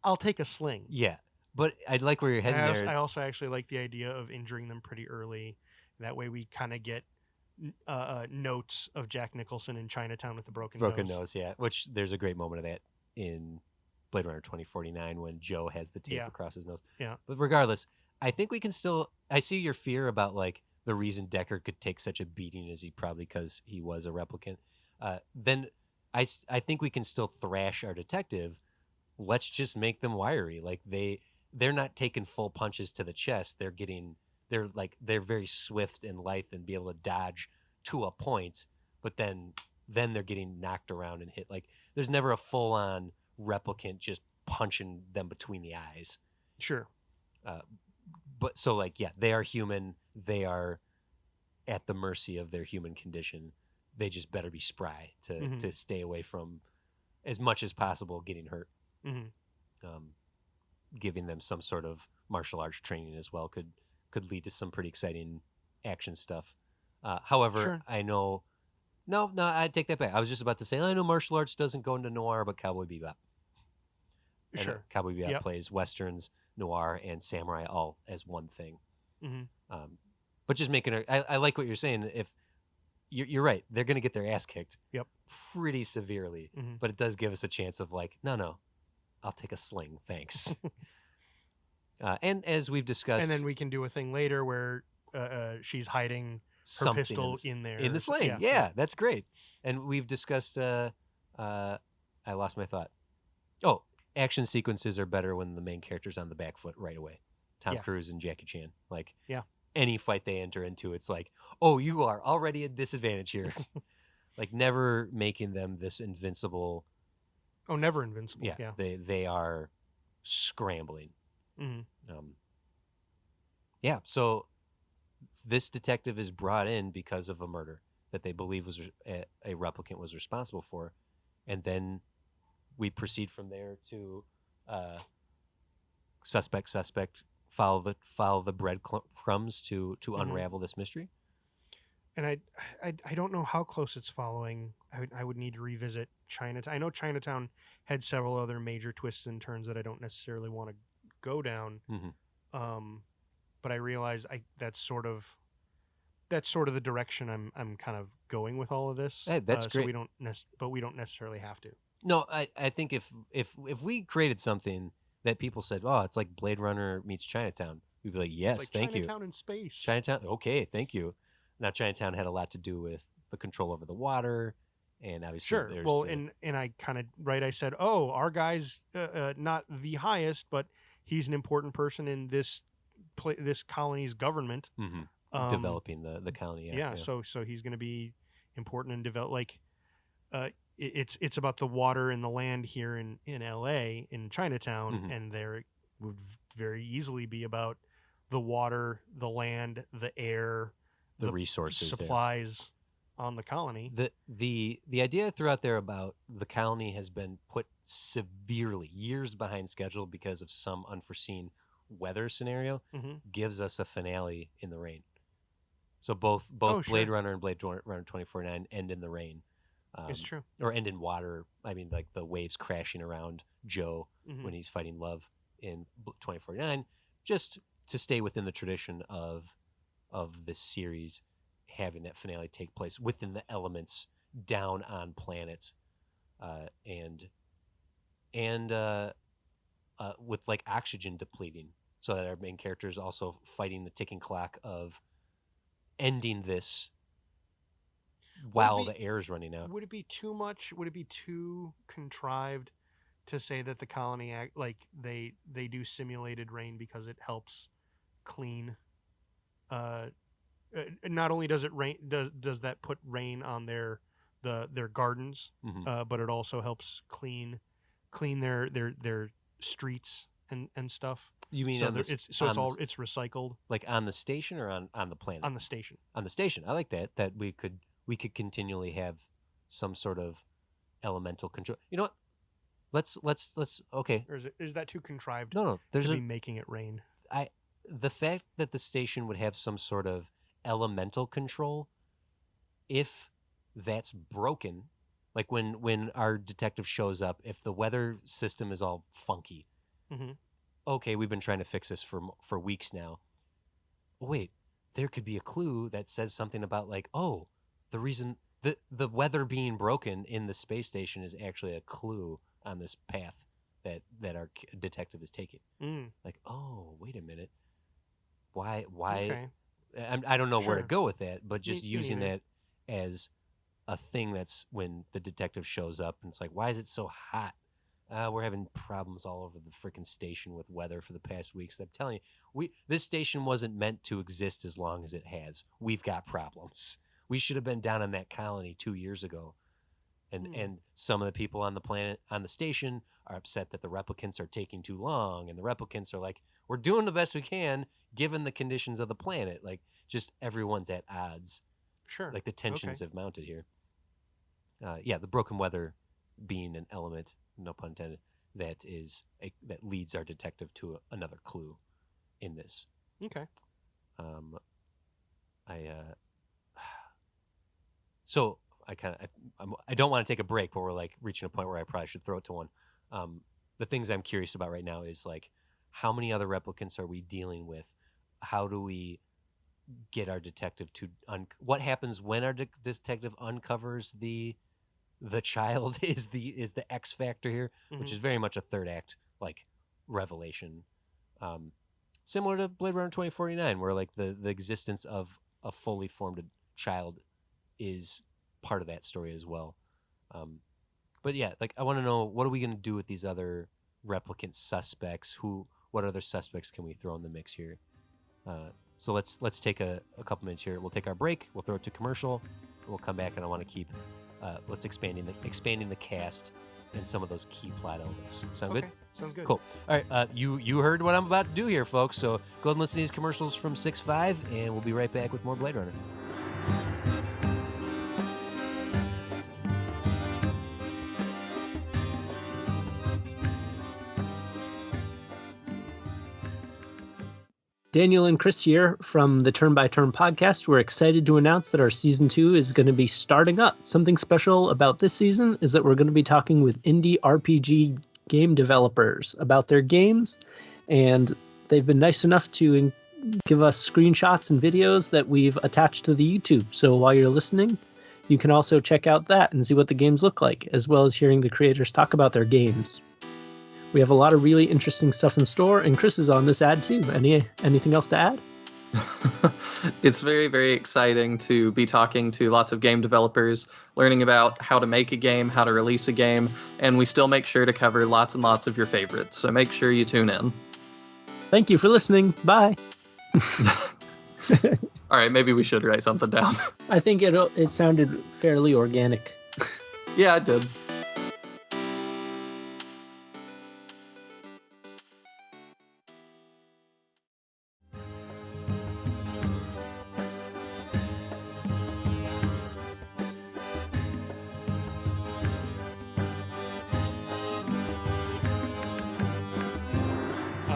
I'll take a sling. Yeah. But I'd like where you're heading there. I also actually like the idea of injuring them pretty early. That way we kind of get notes of Jack Nicholson in Chinatown with the broken nose. Yeah. Which there's a great moment of that in Blade Runner 2049 when Joe has the tape across his nose. Yeah. But regardless, I think we can still... I see your fear about the reason Deckard could take such a beating is probably because he was a replicant. Then I think we can still thrash our detective. Let's just make them wiry. They're not taking full punches to the chest. They're very swift and lithe and be able to dodge to a point, but then they're getting knocked around and hit. There's never a full on replicant just punching them between the eyes. Sure. But so they are human. They are at the mercy of their human condition. They just better be spry to stay away from as much as possible getting hurt. Giving them some sort of martial arts training as well could lead to some pretty exciting action stuff. However, sure. I know... No, I take that back. I was just about to say, I know martial arts doesn't go into noir, but Cowboy Bebop. Sure. Cowboy Bebop plays westerns, noir, and samurai all as one thing. But just making I like what you're saying. If you're right, they're going to get their ass kicked pretty severely, but it does give us a chance of no, I'll take a sling, thanks. And as we've discussed... And then we can do a thing later where she's hiding something pistol in there. in the sling. Yeah, that's great. And we've discussed. I lost my thought. Oh, action sequences are better when the main character's on the back foot right away. Tom Cruise and Jackie Chan. Like, any fight they enter into, it's like, oh, you are already at disadvantage here. Like, never making them this invincible. Oh, never invincible. Yeah. They are scrambling. Mm-hmm. Yeah. So this detective is brought in because of a murder that they believe was a replicant was responsible for, and then we proceed from there to suspect. Follow the breadcrumbs to unravel this mystery. And I don't know how close it's following. I would need to revisit Chinatown. I know Chinatown had several other major twists and turns that I don't necessarily want to go down. But I realize that's sort of the direction I'm kind of going with all of this. Hey, that's great. So we don't necessarily have to. No, I think if we created something that people said, oh, it's like Blade Runner meets Chinatown, we'd be like, yes, it's like thank you. Chinatown in space. Chinatown, okay, thank you. Now, Chinatown had a lot to do with the control over the water, and obviously, and I kind of I said, oh, our guy's not the highest, but he's an important person in this colony's government, developing the colony. Yeah. So he's going to be important and develop it's about the water and the land here in LA in Chinatown, and there would very easily be about the water, the land, the air, the resources, supplies on the colony. The idea throughout there about the colony has been put severely years behind schedule because of some unforeseen weather scenario gives us a finale in the rain. So both Blade Runner and Blade Runner 2049 end in the rain. It's true. Or end in water. I mean, like the waves crashing around Joe when he's fighting Love in 2049, just to stay within the tradition of this series, having that finale take place within the elements down on planet, and with like oxygen depleting, so that our main character is also fighting the ticking clock of ending this while the air is running out. Would it be too much? Would it be too contrived to say that the colony they do simulated rain because it helps clean? Not only does it rain, does that put rain on their gardens, but it also helps clean their streets and stuff. You mean so it's recycled, like on the station or on the planet? On the station. On the station. I like that we could continually have some sort of elemental control. You know what? Let's okay. Or is that too contrived? No. There's to be making it rain. The fact that the station would have some sort of elemental control, if that's broken, like when our detective shows up, if the weather system is all funky, okay, we've been trying to fix this for weeks now. Wait, there could be a clue that says something about like, oh, the reason the weather being broken in the space station is actually a clue on this path that our detective is taking. Like, oh, wait a minute. Why? Okay. I don't know where to go with that, but just using that as a thing that's when the detective shows up and it's like, why is it so hot? We're having problems all over the freaking station with weather for the past weeks. I'm telling you, this station wasn't meant to exist as long as it has. We've got problems. We should have been down on that colony 2 years ago. And some of the people on the planet, on the station, are upset that the replicants are taking too long. And the replicants are like, we're doing the best we can given the conditions of the planet. Like, just everyone's at odds. Sure. Like, the tensions have mounted here. The broken weather being an element, no pun intended, that leads our detective to another clue in this. Okay. So I don't want to take a break, but we're like reaching a point where I probably should throw it to one. The things I'm curious about right now is like, how many other replicants are we dealing with? How do we get our detective to what happens when our detective uncovers the child is the X factor here, which is very much a third act like revelation, similar to Blade Runner 2049, where like the existence of a fully formed child is part of that story as well. But yeah, like I want to know, what are we going to do with these other replicant suspects? What other suspects can we throw in the mix here? So let's take a couple minutes here. We'll take our break. We'll throw it to commercial. And we'll come back, and I want to keep expanding the cast and some of those key plot elements. Sound good? Sounds good. Cool. All right, you heard what I'm about to do here, folks. So go ahead and listen to these commercials from 6.5, and we'll be right back with more Blade Runner. Daniel and Chris here from the Turn by Turn podcast. We're excited to announce that our season 2 is going to be starting up. Something special about this season is that we're going to be talking with indie RPG game developers about their games, and they've been nice enough to give us screenshots and videos that we've attached to the YouTube. So while you're listening, you can also check out that and see what the games look like, as well as hearing the creators talk about their games. We have a lot of really interesting stuff in store, and Chris is on this ad too. Anything else to add? It's very, very exciting to be talking to lots of game developers, learning about how to make a game, how to release a game, and we still make sure to cover lots and lots of your favorites, so make sure you tune in. Thank you for listening. Bye. All right, maybe we should write something down. I think it sounded fairly organic. Yeah, it did.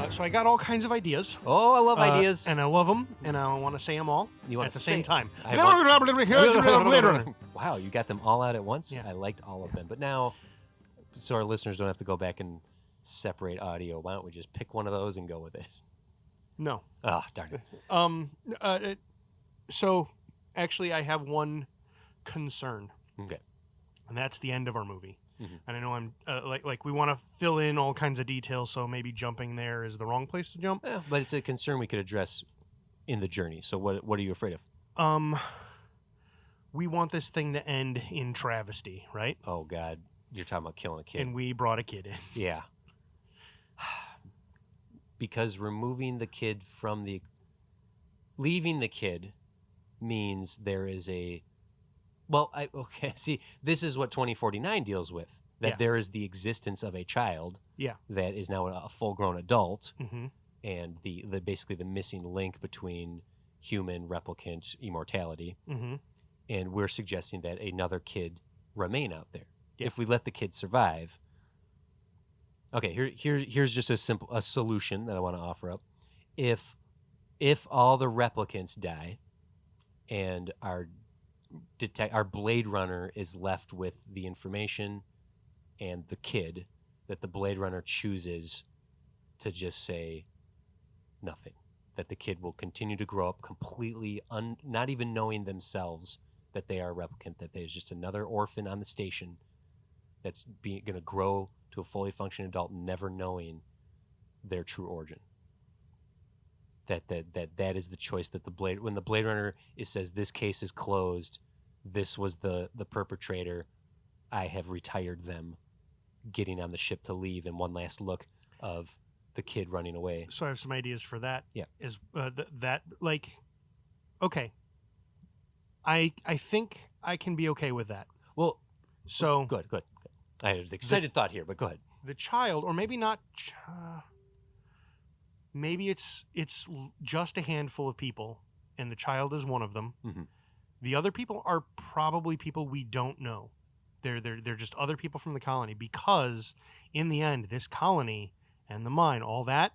So I got all kinds of ideas. Oh, I love ideas. And I love them, and I want to say them all at the same time. Wow, you got them all out at once? Yeah. I liked all of them. But now, so our listeners don't have to go back and separate audio, why don't we just pick one of those and go with it? No. Oh, darn it. So, actually, I have one concern. Okay. And that's the end of our movie. Mm-hmm. And I know I'm like we want to fill in all kinds of details, so maybe jumping there is the wrong place to jump. Yeah, but it's a concern we could address in the journey. So what are you afraid of? We want this thing to end in travesty, right? Oh God, you're talking about killing a kid. And we brought a kid in. Yeah. Because leaving the kid means there is a. Well, see, this is what 2049 deals with. That there is the existence of a child that is now a full-grown adult, and the basically the missing link between human replicant immortality. And we're suggesting that another kid remain out there. Yeah. If we let the kid survive. Okay, here's just a solution that I want to offer up. If all the replicants die, and our Blade Runner is left with the information and the kid, that the Blade Runner chooses to just say nothing. That the kid will continue to grow up completely, not even knowing themselves that they are a replicant, that there's just another orphan on the station that's going to grow to a fully functioning adult, never knowing their true origin. That is the choice that when the Blade Runner says this case is closed, this was the perpetrator, I have retired them, getting on the ship to leave, and one last look of the kid running away. So I have some ideas for that. Yeah. Is okay. I think I can be okay with that. Well, so good. I have an excited thought here, but go ahead. The child, or maybe not. Maybe it's just a handful of people, and the child is one of them. Mm-hmm. The other people are probably people we don't know. They're just other people from the colony, because in the end, this colony and the mine, all that,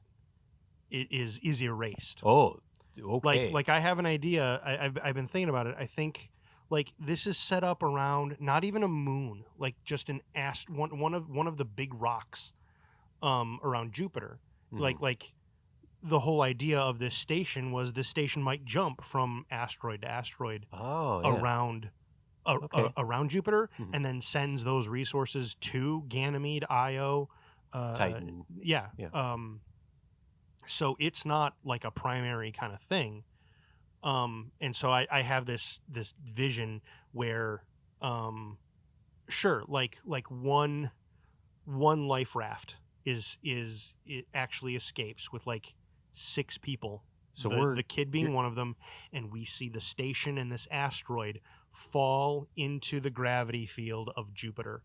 it is erased. Oh, okay. Like I have an idea. I've been thinking about it. I think like this is set up around not even a moon, like just an one of the big rocks, around Jupiter. Mm-hmm. Like the whole idea of this station was this station might jump from asteroid to asteroid around Jupiter, mm-hmm. and then sends those resources to Ganymede, Io, Titan. Yeah. So it's not like a primary kind of thing, And so I have this vision where, sure, like one life raft it actually escapes with like 6 people. So the kid being one of them, and we see the station and this asteroid fall into the gravity field of Jupiter.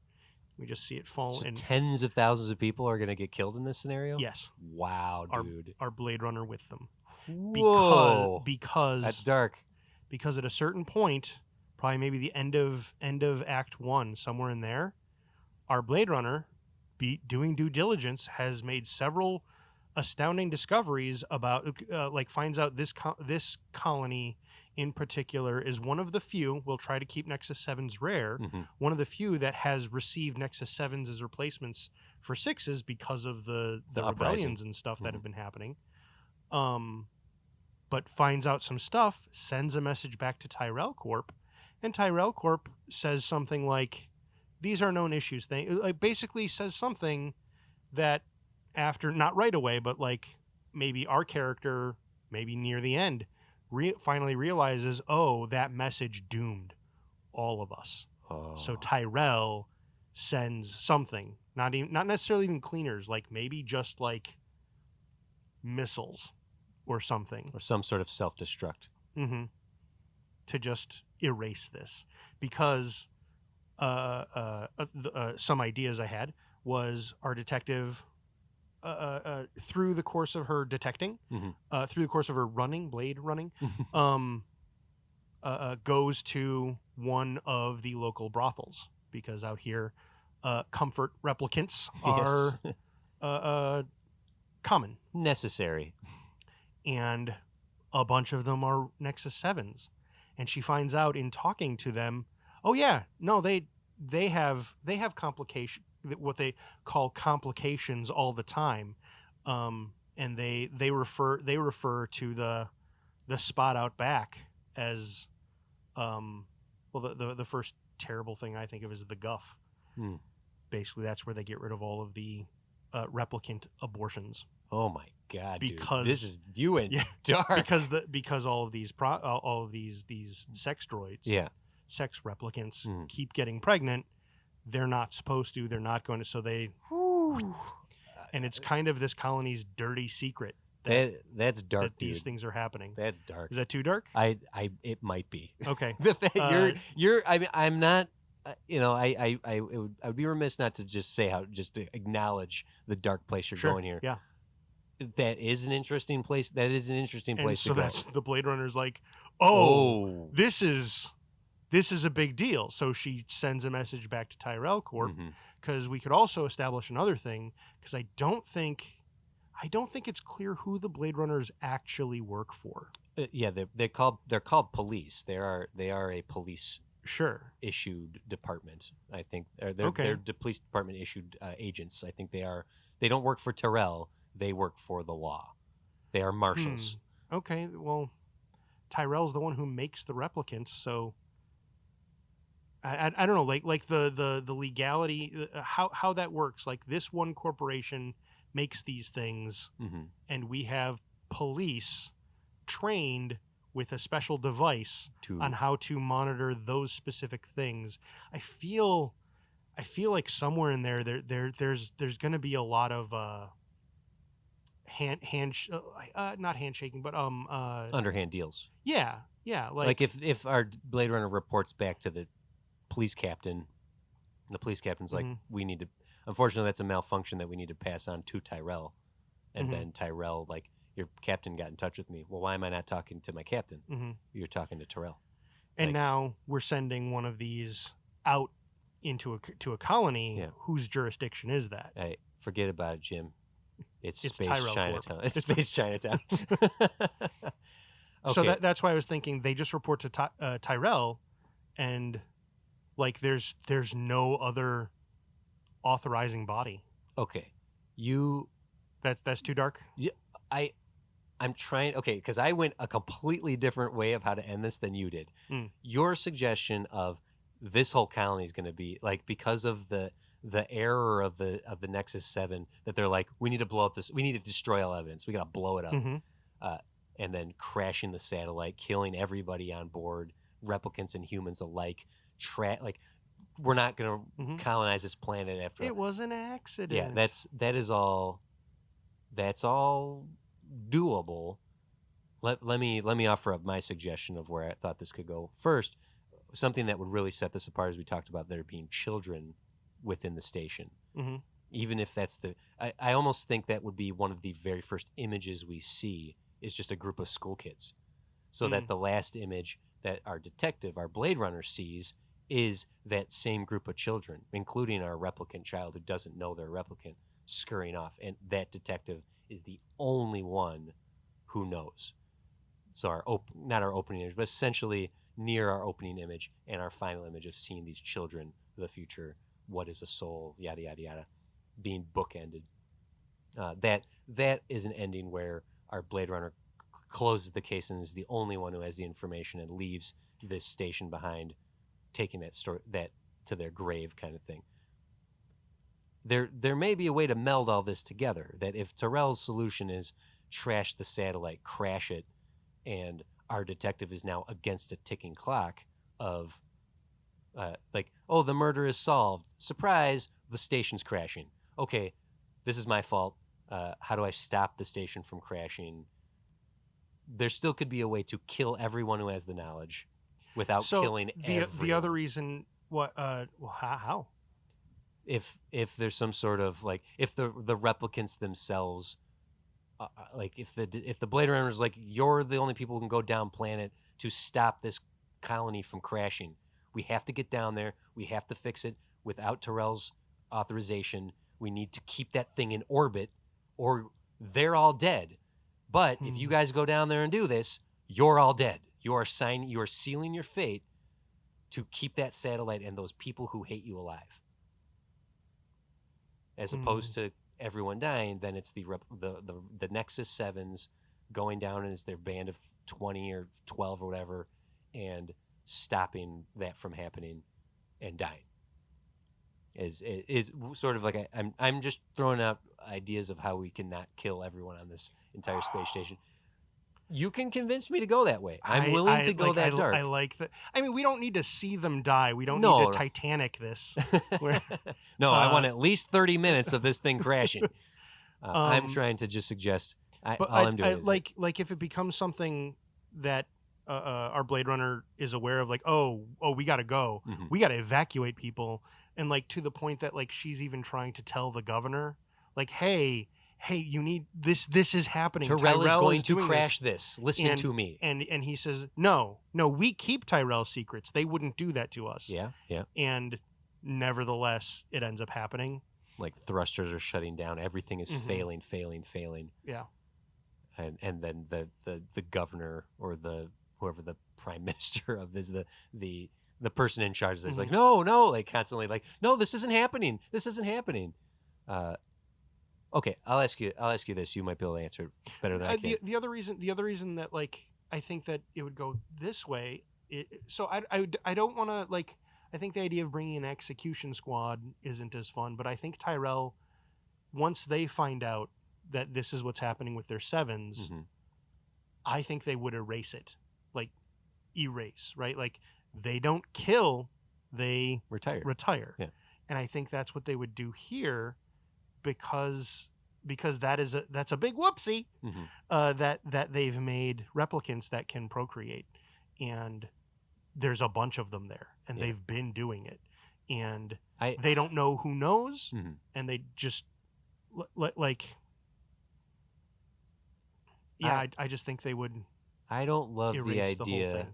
We just see it fall. So and tens of thousands of people are going to get killed in this scenario? Yes. Wow, dude. Our Blade Runner with them. Whoa. Because that's dark. Because at a certain point, probably maybe the end of Act 1, somewhere in there, our Blade Runner, doing due diligence, has made several astounding discoveries about, finds out this colony in particular is one of the few, we'll try to keep Nexus 7s rare, one of the few that has received Nexus 7s as replacements for 6s because of the rebellions and stuff that have been happening. But finds out some stuff, sends a message back to Tyrell Corp, and Tyrell Corp says something like, these are known issues. Basically says something that after, not right away, but like maybe our character, maybe near the end, finally realizes, oh, that message doomed all of us. Oh. So Tyrell sends something, not necessarily even cleaners, like maybe just like missiles or something. Or some sort of self-destruct. To just erase this. Because some ideas I had was our detective, through the course of her detecting, through the course of her blade running, goes to one of the local brothels, because out here, comfort replicants are common. Necessary. And a bunch of them are Nexus 7s. And she finds out in talking to them, oh yeah, no, they have complication, what they call complications all the time. And they refer to the spot out back as the first terrible thing I think of is the guff. Basically that's where they get rid of all of the replicant abortions. Oh my God! Because dude. This is you and dark. Because all of these sex droids, sex replicants keep getting pregnant. They're not supposed to. They're not going to. So they, and it's kind of this colony's dirty secret. That's dark. That these things are happening. That's dark. Is that too dark? It might be. Okay. The fact you're. I mean, I'm not. I would be remiss not to just say to acknowledge the dark place you're going here. Yeah. That is an interesting place. That is an interesting place to go. So that's the Blade Runner's like, oh, this is a big deal. So she sends a message back to Tyrell Corp, because we could also establish another thing, because I don't think it's clear who the Blade Runners actually work for. They're called police. They are a police issued department. I think they're the police department issued agents. I think they don't work for Tyrell. They work for the law. They are marshals. Okay, well, Tyrell's the one who makes the replicants, so I don't know, like the legality, how that works. Like this one corporation makes these things, and we have police trained with a special device on how to monitor those specific things. I feel like somewhere in there's going to be a lot of not handshaking, but underhand deals. Yeah, like if our Blade Runner reports back to the police captain, the police captain's like, we need to. Unfortunately, that's a malfunction that we need to pass on to Tyrell, and then Tyrell, like, your captain got in touch with me. Well, why am I not talking to my captain? You're talking to Tyrell. And now we're sending one of these out into a colony. Yeah. Whose jurisdiction is that? Hey, forget about it, Jim. It's Space Tyrell Chinatown. It's Space Chinatown. Okay. So that's why I was thinking they just report to Tyrell, and like there's no other authorizing body. Okay, that's too dark. Yeah, I'm trying. Okay, because I went a completely different way of how to end this than you did. Your suggestion of this whole colony is going to be like, because of the error of the Nexus 7, that they're like, we need to blow up this. We need to destroy all evidence. We got to blow it up. and then crashing the satellite, killing everybody on board, replicants and humans alike. Like, we're not going to colonize this planet after. It was an accident. Yeah, that's all doable. Let me offer up my suggestion of where I thought this could go. First, something that would really set this apart, as we talked about, there being children within the station. Mm-hmm. Even if that's I almost think that would be one of the very first images we see is just a group of school kids. So that the last image that our detective, our Blade Runner, sees is that same group of children, including our replicant child who doesn't know they're a replicant, scurrying off. And that detective is the only one who knows. So not our opening image, but essentially near our opening image and our final image of seeing these children, the future, what is a soul, yada, yada, yada, being bookended. That is an ending where our Blade Runner closes the case and is the only one who has the information and leaves this station behind, taking that to their grave, kind of thing. There may be a way to meld all this together, that if Tyrell's solution is trash the satellite, crash it, and our detective is now against a ticking clock of the murder is solved. Surprise, the station's crashing. Okay, this is my fault. How do I stop the station from crashing? There still could be a way to kill everyone who has the knowledge without killing everyone. The other reason, how? If there's some sort of if the replicants themselves, if the Blade Runner is you're the only people who can go down planet to stop this colony from crashing. We have to get down there. We have to fix it without Tyrell's authorization. We need to keep that thing in orbit, or they're all dead. But if you guys go down there and do this, you're all dead. You are sealing your fate to keep that satellite and those people who hate you alive. As opposed to everyone dying, then it's the Nexus 7s going down as their band of 20 or 12 or whatever, and stopping that from happening and dying. Is sort of I'm just throwing out ideas of how we can not kill everyone on this entire space station. You can convince me to go that way. I'm willing to go that dark. I like that. I mean, we don't need to see them die. We don't need to Titanic this. No, I want at least 30 minutes of this thing crashing. I'm trying to just suggest. If it becomes something that our Blade Runner is aware of, we got to go. Mm-hmm. We got to evacuate people. And to the point that she's even trying to tell the governor, hey, you need this. This is happening. Tyrell is going to crash this. Listen to me. And he says, no, we keep Tyrell's secrets. They wouldn't do that to us. Yeah. And nevertheless, it ends up happening. Thrusters are shutting down. Everything is failing. Yeah. And then the governor or whoever the prime minister of is the person in charge is no, constantly no, this isn't happening. Okay, I'll ask you this. You might be able to answer it better than I can. The other reason that I think that it would go this way. I don't want to I think the idea of bringing an execution squad isn't as fun, but I think Tyrell, once they find out that this is what's happening with their 7s, I think they would erase it, erase, right? They don't kill, they retire. Yeah. And I think that's what they would do here. Because that's a big whoopsie that they've made replicants that can procreate, and there's a bunch of them there, and they've been doing it, and they don't know who knows, and they just I just think they would. I don't love the idea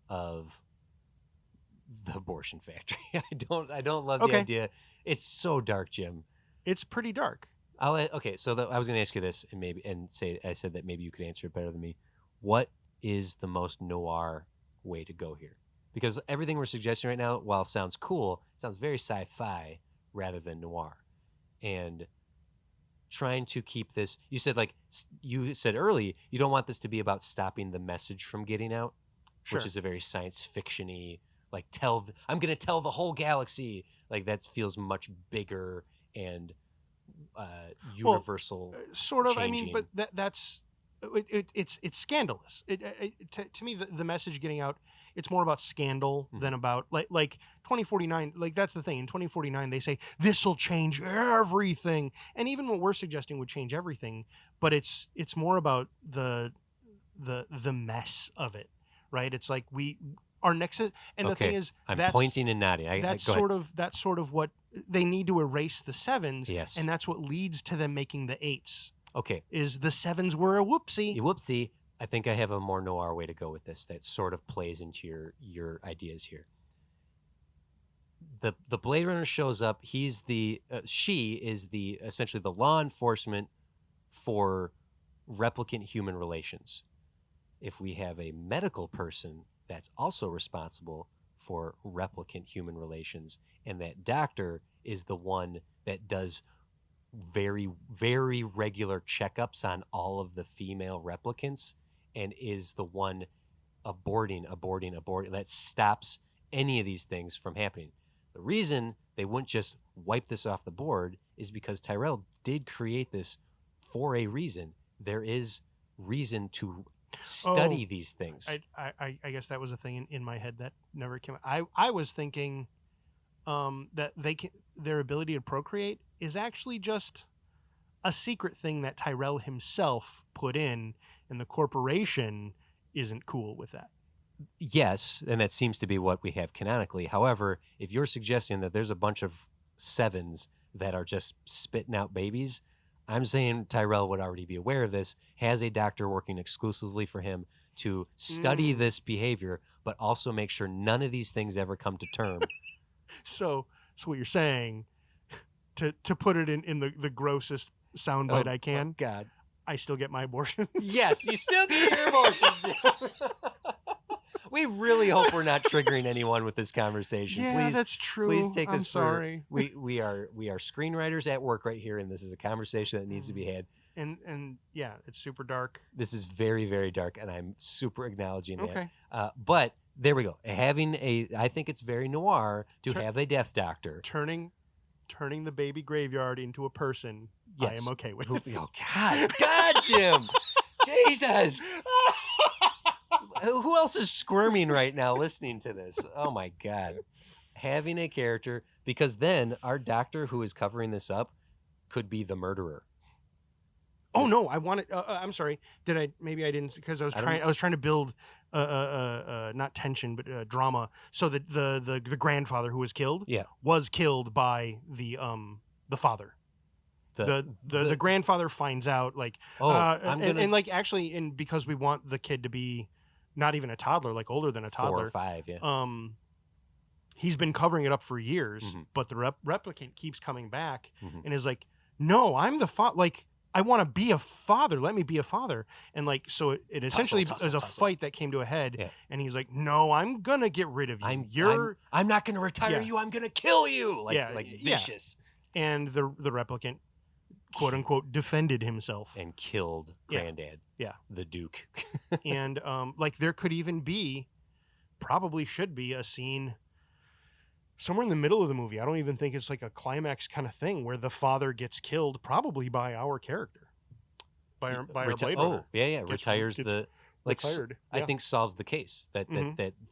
of the abortion factory. I don't love the idea. It's so dark, Jim. It's pretty dark. I was going to ask you this, and I said that maybe you could answer it better than me. What is the most noir way to go here? Because everything we're suggesting right now, while it sounds cool, it sounds very sci-fi rather than noir. And trying to keep this, you said early, you don't want this to be about stopping the message from getting out, which is a very science fiction-y, I'm going to tell the whole galaxy. That feels much bigger and universal. Sort of. Changing. I mean, but that's it's scandalous. To me, the message getting out, it's more about scandal than about like 2049. Like that's the thing. In 2049, they say this will change everything, and even what we're suggesting would change everything. But it's more about the mess of it, right? It's like our nexus, and the thing is, I'm pointing and nodding. That's sort of what they need to erase the sevens, yes, and that's what leads to them making the eights. Okay. Is the sevens were a whoopsie. Whoopsie. I think I have a more noir way to go with this that sort of plays into your ideas here. The Blade Runner shows up. She is essentially the law enforcement for replicant human relations. If we have a medical person that's also responsible for replicant human relations, and that doctor is the one that does very, very regular checkups on all of the female replicants and is the one aborting that stops any of these things from happening. The reason they wouldn't just wipe this off the board is because Tyrell did create this for a reason. There is reason to study these things. I guess that was a thing in my head that never came. I was thinking that their ability to procreate is actually just a secret thing that Tyrell himself put in, and the corporation isn't cool with that. Yes, and that seems to be what we have canonically. However, if you're suggesting that there's a bunch of sevens that are just spitting out babies, I'm saying Tyrell would already be aware of this, has a doctor working exclusively for him to study this behavior, but also make sure none of these things ever come to term. So what you're saying, to put it in the grossest soundbite I can, oh God, I still get my abortions. Yes, you still get your abortions. We really hope we're not triggering anyone with this conversation. Yeah, please, that's true. Please take this sorry. We are screenwriters at work right here, and this is a conversation that needs to be had. And yeah, it's super dark. This is very, very dark, and I'm super acknowledging that. Okay. But there we go. I think it's very noir to have a death doctor. Turning the baby graveyard into a person, yes. I am okay with it. Oh, God, Jim. Jesus. Who else is squirming right now listening to this? Oh, my God. Having a character, because then our doctor who is covering this up could be the murderer. Oh no! I wanted. I'm sorry. Maybe I didn't, because I was trying to build not tension but drama. So that the grandfather who was killed, was killed by the father. The grandfather finds out, like, and like actually, because we want the kid to be not even a toddler, like older than a toddler, 4 or 5, yeah. He's been covering it up for years, but the replicant keeps coming back and is like, "No, I'm the father. Like, I want to be a father. Let me be a father." And like, so it essentially is a fight that came to a head. And he's like, "No, I'm gonna get rid of you. I'm not gonna retire you. I'm gonna kill you." Like vicious. And the replicant, quote unquote, defended himself and killed Granddad. Yeah, the Duke. And like there could even be, probably should be, a scene somewhere in the middle of the movie. I don't even think it's like a climax kind of thing where the father gets killed, probably by our character, by our Blade Runner. Oh, yeah, retires retired. I think solves the case that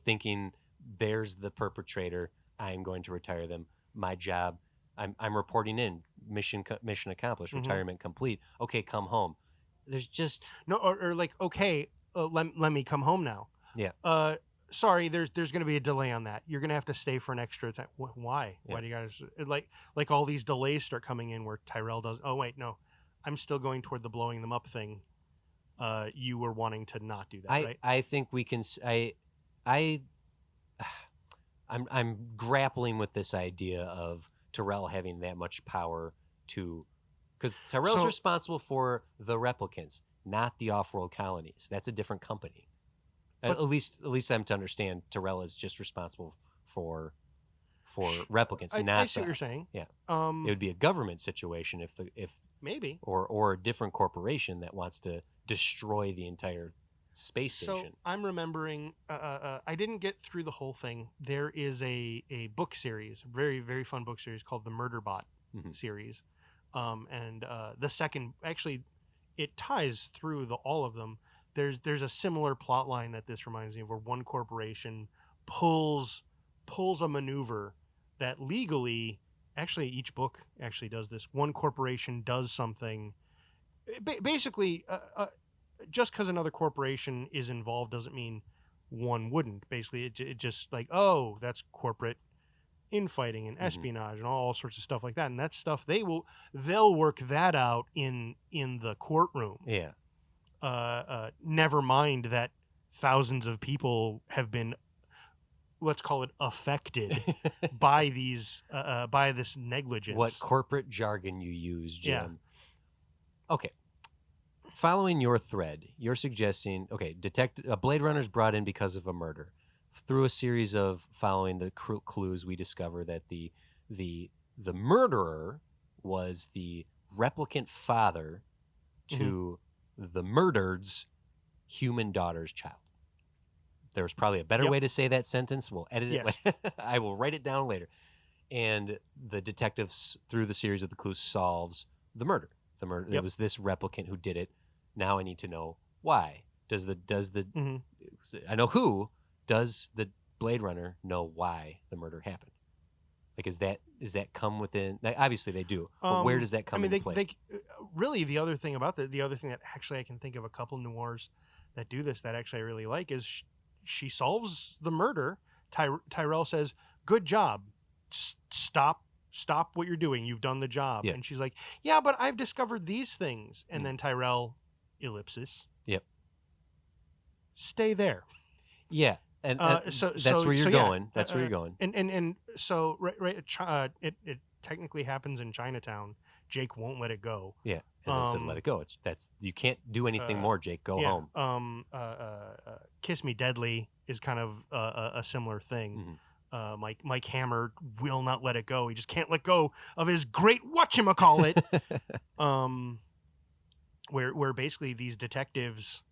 thinking there's the perpetrator. I'm going to retire them. My job. I'm reporting in. Mission accomplished. Retirement complete. Okay, come home. There's just no, or like, okay, let me come home now. Yeah. Sorry, there's going to be a delay on that. You're going to have to stay for an extra time. Why? Yeah. Why do you guys like all these delays start coming in where Tyrell does? Oh wait, no, I'm still going toward the blowing them up thing. You were wanting to not do that, right? I think we can. I'm grappling with this idea of Tyrell having that much power because Tyrell's responsible for the replicants, not the off-world colonies. That's a different company. But, at least I'm to understand Tyrell is just responsible for replicants. I see what you're saying. Yeah, it would be a government situation if maybe or a different corporation that wants to destroy the entire space station. So I'm remembering. I didn't get through the whole thing. There is a book series, very very fun book series called the Murderbot series, and the second, actually, it ties through all of them. There's a similar plot line that this reminds me of, where one corporation pulls a maneuver that legally, actually each book actually does this. One corporation does something. Basically, just because another corporation is involved doesn't mean one wouldn't. Basically, it just like, oh, that's corporate infighting and espionage and all sorts of stuff like that. And that stuff they'll work that out in the courtroom. Yeah. Never mind that thousands of people have been, let's call it, affected by these by this negligence. What corporate jargon you use, Jim. Yeah. Okay. Following your thread, you're suggesting, Blade Runner's brought in because of a murder. Through a series of following the clues, we discover that the murderer was the replicant father to the murdered's human daughter's child. There's probably a better way to say that sentence. We'll edit it. Yes. I will write it down later. And the detective, through the series of the clues, solves the murder. It was this replicant who did it. Now I need to know why. I know who. Does the Blade Runner know why the murder happened? Like, is that come within? Obviously, they do. But where does that come into play? Really, the other thing about the other thing that actually I can think of a couple noirs that do this that actually I really like is she solves the murder. Tyrell says, "Good job. Stop what you're doing. You've done the job." Yeah. And she's like, "Yeah, but I've discovered these things." And then Tyrell, ellipsis. Yep. Stay there. Yeah. And that's where you're going. That's where you're going. And so it technically happens in Chinatown. Jake won't let it go. Yeah, and they said let it go. You can't do anything more, Jake. Go home. Kiss Me Deadly is kind of a similar thing. Mike Hammer will not let it go. He just can't let go of his great whatchamacallit. Where basically these detectives,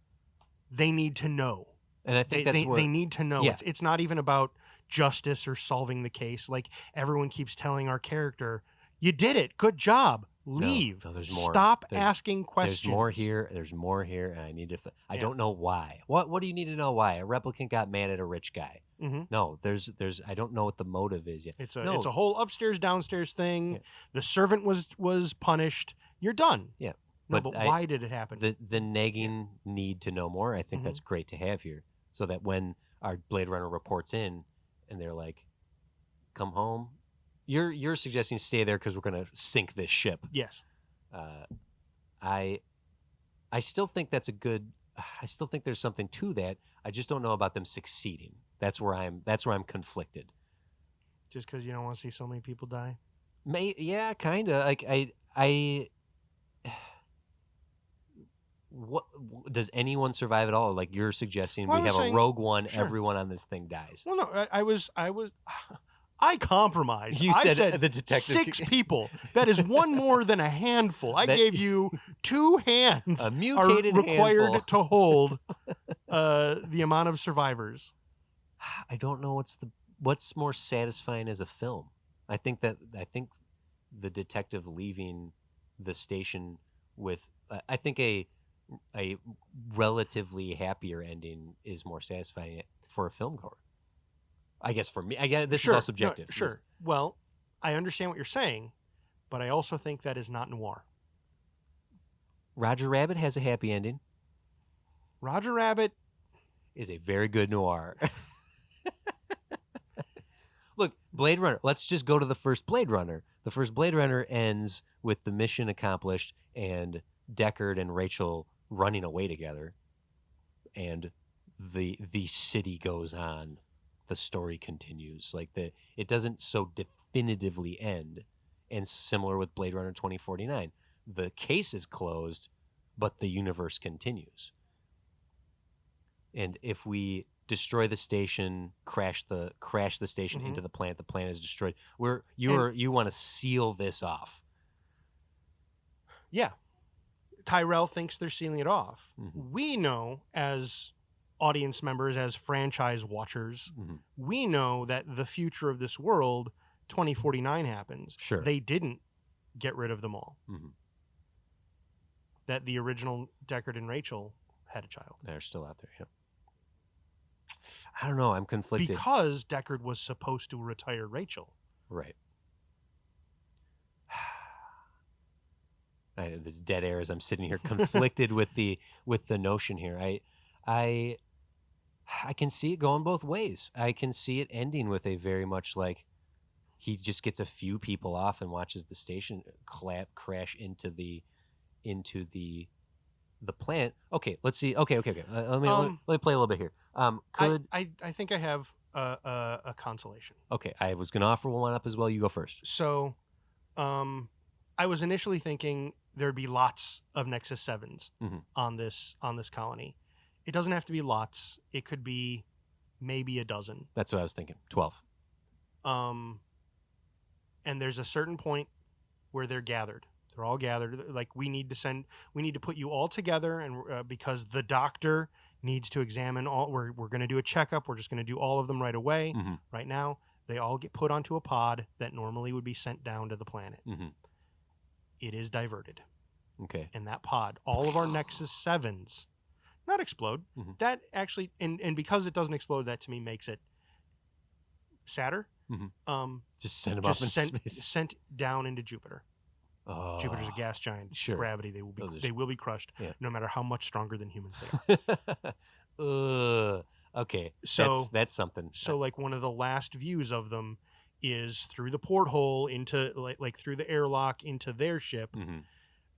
they need to know. And I think they need to know. Yeah. It's not even about justice or solving the case. Like, everyone keeps telling our character, "You did it. Good job. Leave. No, there's more. Stop asking questions." There's more here, and I need to. I don't know why. What do you need to know why? A replicant got mad at a rich guy. No, there's. I don't know what the motive is yet. It's a whole upstairs downstairs thing. Yeah. The servant was punished. You're done. Yeah. No, but why did it happen? The nagging need to know more. I think that's great to have here, so that when our Blade Runner reports in, and they're like, "Come home," you're suggesting stay there because we're going to sink this ship. Yes. I still think that's a good. I still think there's something to that. I just don't know about them succeeding. That's where I'm conflicted. Just because you don't want to see so many people die. Yeah, kind of. Like What does anyone survive at all? Like, you're suggesting we have a rogue one. Sure. Everyone on this thing dies. Well, no, I compromised. You said the detective 6 people. That is one more than a handful. I gave you 2 hands. A mutated required handful. to hold the amount of survivors. I don't know what's more satisfying as a film. I think the detective leaving the station with I think a relatively happier ending is more satisfying for a film goer. I guess for me, this is all subjective. No, sure. Well, I understand what you're saying, but I also think that is not noir. Roger Rabbit has a happy ending. Roger Rabbit is a very good noir. Look, Blade Runner. Let's just go to the first Blade Runner. The first Blade Runner ends with the mission accomplished and Deckard and Rachel running away together, and the city goes on. The story continues. Like it doesn't so definitively end. And similar with Blade Runner 2049, the case is closed, but the universe continues. And if we destroy the station, crash the station into the planet is destroyed. You want to seal this off. Yeah. Tyrell thinks they're sealing it off. We know, as audience members, as franchise watchers, we know that the future of this world, 2049, happens. Sure. They didn't get rid of them all. that the original Deckard and Rachel had a child. They're still out there. Yeah. I don't know. I'm conflicted. Because Deckard was supposed to retire Rachel. Right. This dead air as I'm sitting here conflicted with the notion here. I can see it going both ways. I can see it ending with a very much like he just gets a few people off and watches the station crash into the plant. Okay, let's see. Okay. Let me play a little bit here. I think I have a consolation. Okay, I was going to offer one up as well. You go first. So, I was initially thinking there'd be lots of Nexus 7s on this colony. It doesn't have to be lots. It could be maybe a dozen. That's what I was thinking. 12. And there's a certain point where they're gathered. They're all gathered. Like we need to put you all together, and because the doctor needs to examine all. We're going to do a checkup. We're just going to do all of them right away. Right now, they all get put onto a pod that normally would be sent down to the planet. It is diverted. Okay. And that pod, all of our Nexus 7s, not explode. That actually, and because it doesn't explode, that to me makes it sadder. Just send them off into space. Sent down into Jupiter. Oh, Jupiter's a gas giant. Sure. Gravity. They will be crushed, no matter how much stronger than humans they are. Okay. So that's something. So like one of the last views of them is through the porthole into like through the airlock into their ship.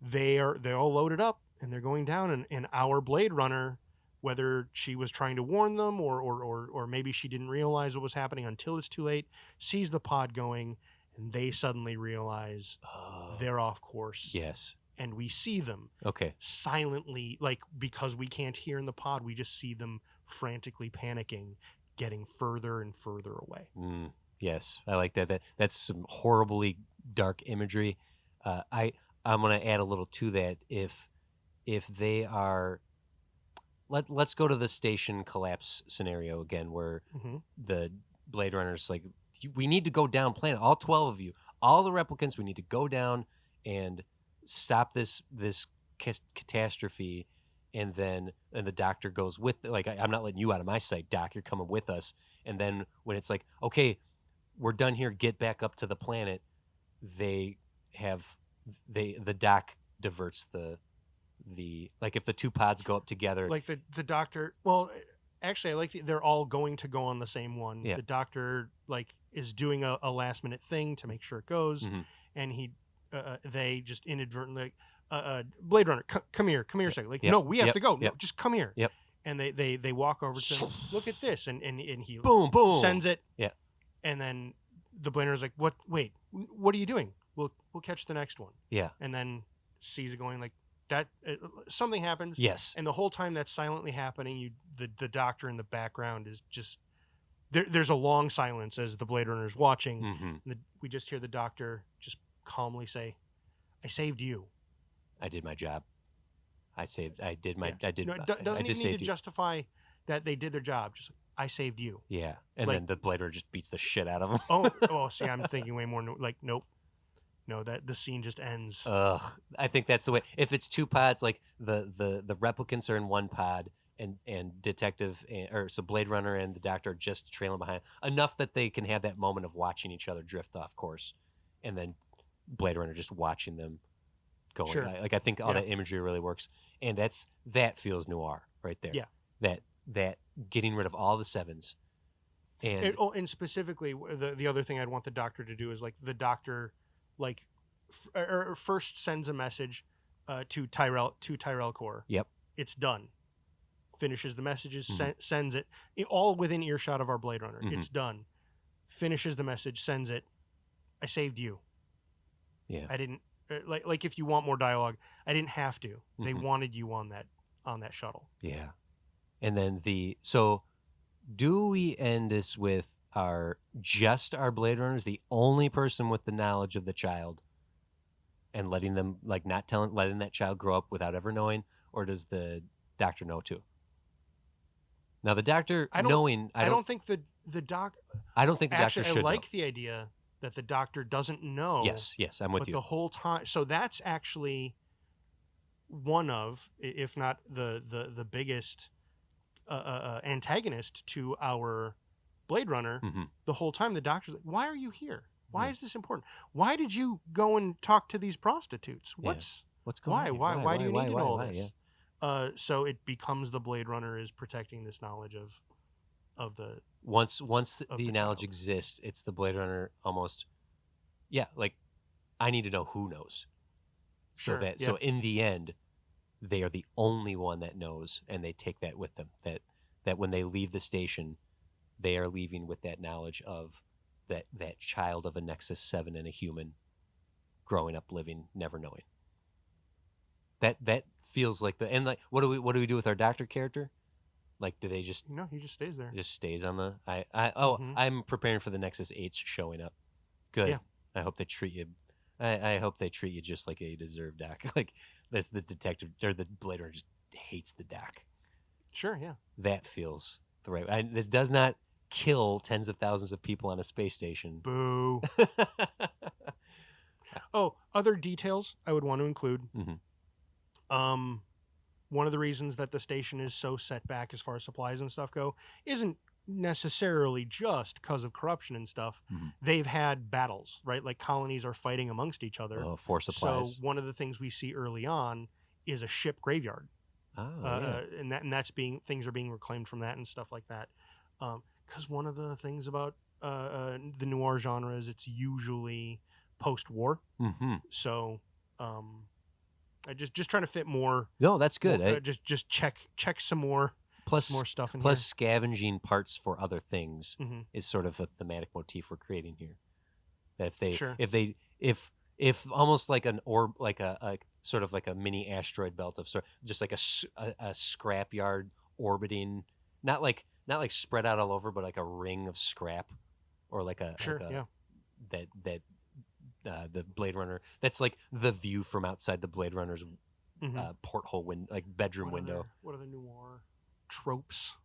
They're all loaded up and they're going down, and our Blade Runner, whether she was trying to warn them or maybe she didn't realize what was happening until it's too late, sees the pod going, and they suddenly realize they're off course. Yes. And we see them silently, like because we can't hear in the pod, we just see them frantically panicking, getting further and further away. Yes, I like that. That's some horribly dark imagery. I'm going to add a little to that. If they are, let's go to the station collapse scenario again, where the Blade Runner's like, we need to go down planet, all 12 of you, all the replicants, we need to go down and stop this catastrophe. And the doctor goes with, like, I'm not letting you out of my sight, Doc, you're coming with us. And then when it's like, okay, we're done here, get back up to the planet, the doc diverts the like if the two pods go up together, like the doctor, well, actually I like they're all going to go on the same one. The doctor like is doing a last minute thing to make sure it goes, and they just inadvertently Blade Runner, come here a second, like no, we have to go, no, just come here. And they walk over to him, look at this, and he boom sends it, and then the Blade Runner's like, what are you doing? We'll catch the next one. And then sees it going like that. Something happens. Yes. And the whole time that's silently happening, the doctor in the background is just there's a long silence as the Blade Runner's watching. And we just hear the doctor just calmly say, "I saved you. I did my job. I did. No, doesn't he need to justify that they did their job? Just I saved you. Yeah. And then the Blade Runner just beats the shit out of him. oh, see, I'm thinking way more like, nope. No, that the scene just ends. I think that's the way. If it's two pods, like the replicants are in one pod, and detective so Blade Runner and the doctor are just trailing behind enough that they can have that moment of watching each other drift off course, and then Blade Runner just watching them going. Sure. Like I think all that imagery really works, and that feels noir right there. Yeah. That getting rid of all the sevens, and specifically the other thing I'd want the doctor to do is like the doctor. Like, first sends a message to Tyrell Core. Yep, it's done. Finishes the messages, sends it all within earshot of our Blade Runner. It's done. Finishes the message, sends it. I saved you. Yeah, I didn't like if you want more dialogue, I didn't have to. They wanted you on that shuttle. Yeah, and then so do we end this with our Blade Runners, the only person with the knowledge of the child, and letting them letting that child grow up without ever knowing, or does the doctor know too? Now the doctor I don't think the doctor. I like the idea that the doctor doesn't know. Yes, I'm with you. But the whole time, so that's actually one of, if not the biggest antagonist to our Blade Runner. The whole time the doctor's like, why are you here? Why is this important? Why did you go and talk to these prostitutes? What's going on? Why do you need to know all this? So it becomes the Blade Runner is protecting this knowledge of the once the knowledge child. exists, it's the Blade Runner almost. Yeah, like I need to know who knows. Sure. So in the end, they are the only one that knows, and they take that with them. That when they leave the station, they are leaving with that knowledge of that child of a Nexus 7 and a human, growing up, living, never knowing. That feels like and like what do we do with our doctor character? Like, do they just he just stays there. just stays on the Mhm. I'm preparing for the Nexus 8s showing up. Good. Yeah. I hope they treat you. I hope they treat you just like you deserve, Doc. Like that's the detective or the Blade Runner just hates the Doc. Sure, yeah. That feels the right. This does not kill tens of thousands of people on a space station. Boo. Oh, other details I would want to include. One of the reasons that the station is so set back as far as supplies and stuff go isn't necessarily just because of corruption and stuff. They've had battles, right? Like colonies are fighting amongst each other For supplies. So one of the things we see early on is a ship graveyard. And things are being reclaimed from that and stuff like that. Because one of the things about the noir genre is it's usually post-war. So I just trying to fit more. No, that's good. Just check some more more stuff in plus here. Scavenging parts for other things is sort of a thematic motif we're creating here. That if almost like an orb, like a sort of like a mini asteroid belt of just like a scrapyard orbiting, not like spread out all over, but like a ring of scrap, or like a the Blade Runner. That's like the view from outside the Blade Runner's porthole window, like bedroom window. What are the noir tropes?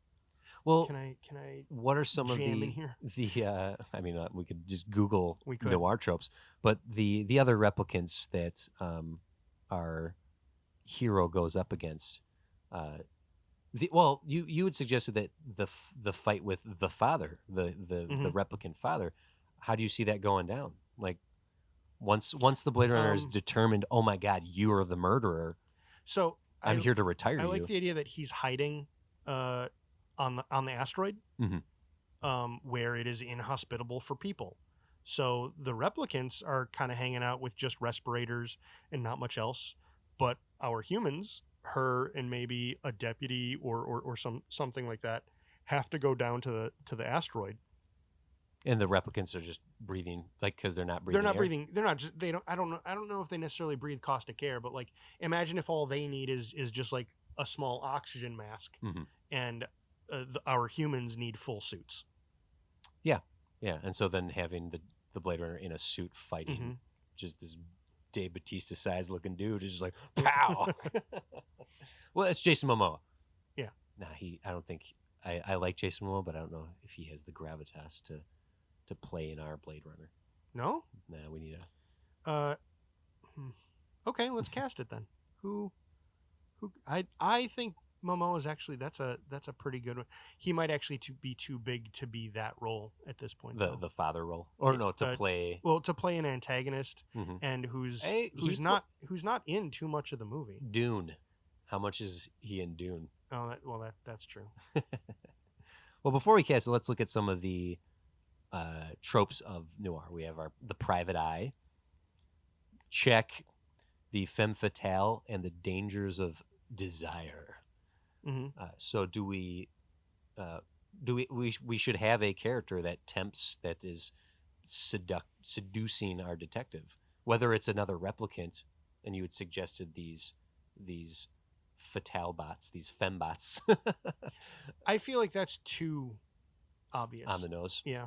Well, can I what are some of jam in here? I mean, we could just Google We could. noir tropes, but the other replicants that our hero goes up against. You had suggested that the fight with the father, the replicant father. How do you see that going down? Like once the Blade Runner is determined, oh my God, you are the murderer. So I'm here to retire you. I like the idea that he's hiding on the asteroid, where it is inhospitable for people. So the replicants are kind of hanging out with just respirators and not much else. But our humans, her and maybe a deputy or something like that, have to go down to the asteroid. And the replicants are just breathing, like, because they're not breathing. They're not air. breathing. They're not. They don't. I don't know if they necessarily breathe caustic air, but like, imagine if all they need is just like a small oxygen mask, and our humans need full suits. Yeah, and so then having the Blade Runner in a suit fighting, just this Dave Bautista size looking dude is just like pow. Well, it's Jason Momoa. Yeah. Nah, I don't think I like Jason Momoa, but I don't know if he has the gravitas to play in our Blade Runner. No? Nah, we need Okay, let's cast it then. Who I think Momoa is actually that's a pretty good one. He might actually be too big to be that role at this point. The father role, or no, to play an antagonist and who's not in too much of the movie. Dune. How much is he in Dune? Oh, that's true. Well, before we cast it, let's look at some of the tropes of noir. We have the private eye. Check. The femme fatale and the dangers of desire. So do we should have a character that tempts, that is seducing our detective, whether it's another replicant, and you had suggested these fatale bots, these fembots. I feel like that's too obvious on the nose. Yeah,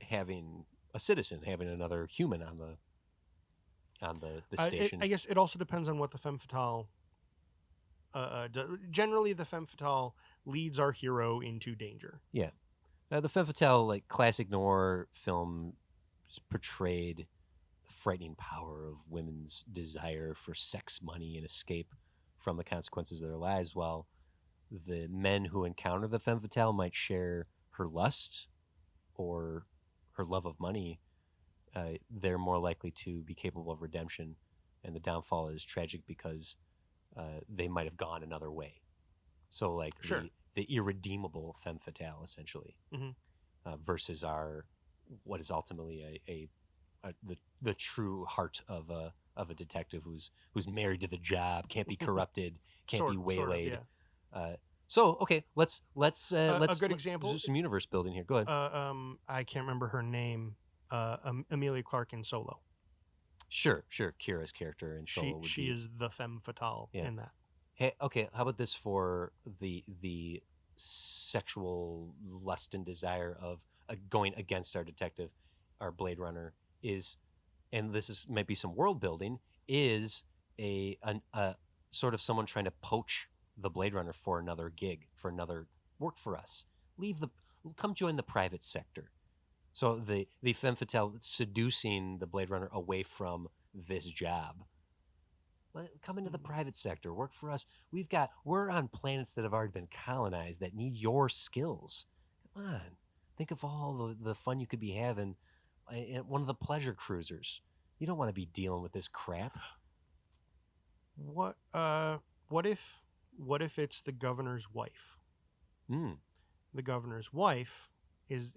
having a citizen, having another human on the station. I guess it also depends on what the femme fatale. Generally, the femme fatale leads our hero into danger. Yeah, the femme fatale, like classic noir film, portrayed frightening power of women's desire for sex, money, and escape from the consequences of their lives, while the men who encounter the femme fatale might share her lust or her love of money. They're more likely to be capable of redemption, and the downfall is tragic because they might have gone another way. So, like Sure. the irredeemable femme fatale, essentially, versus what is ultimately the true heart of a detective who's married to the job, can't be corrupted, can't be waylaid. Sort of, yeah. So okay, let's a good example. do some universe building here. Go ahead. I can't remember her name. Amelia Clark in Solo. Sure. Kira's character in Solo. She is the femme fatale in that. Hey, okay. How about this for the sexual lust and desire of going against our detective, our Blade Runner is, and might be some world building, is a sort of someone trying to poach the Blade Runner for another gig, for another work for us. Come join the private sector. So the femme fatale seducing the Blade Runner away from this job. Come into the private sector, work for us. We're on planets that have already been colonized that need your skills. Come on, think of all the fun you could be having in one of the pleasure cruisers. You don't want to be dealing with this crap. What if it's the governor's wife? The governor's wife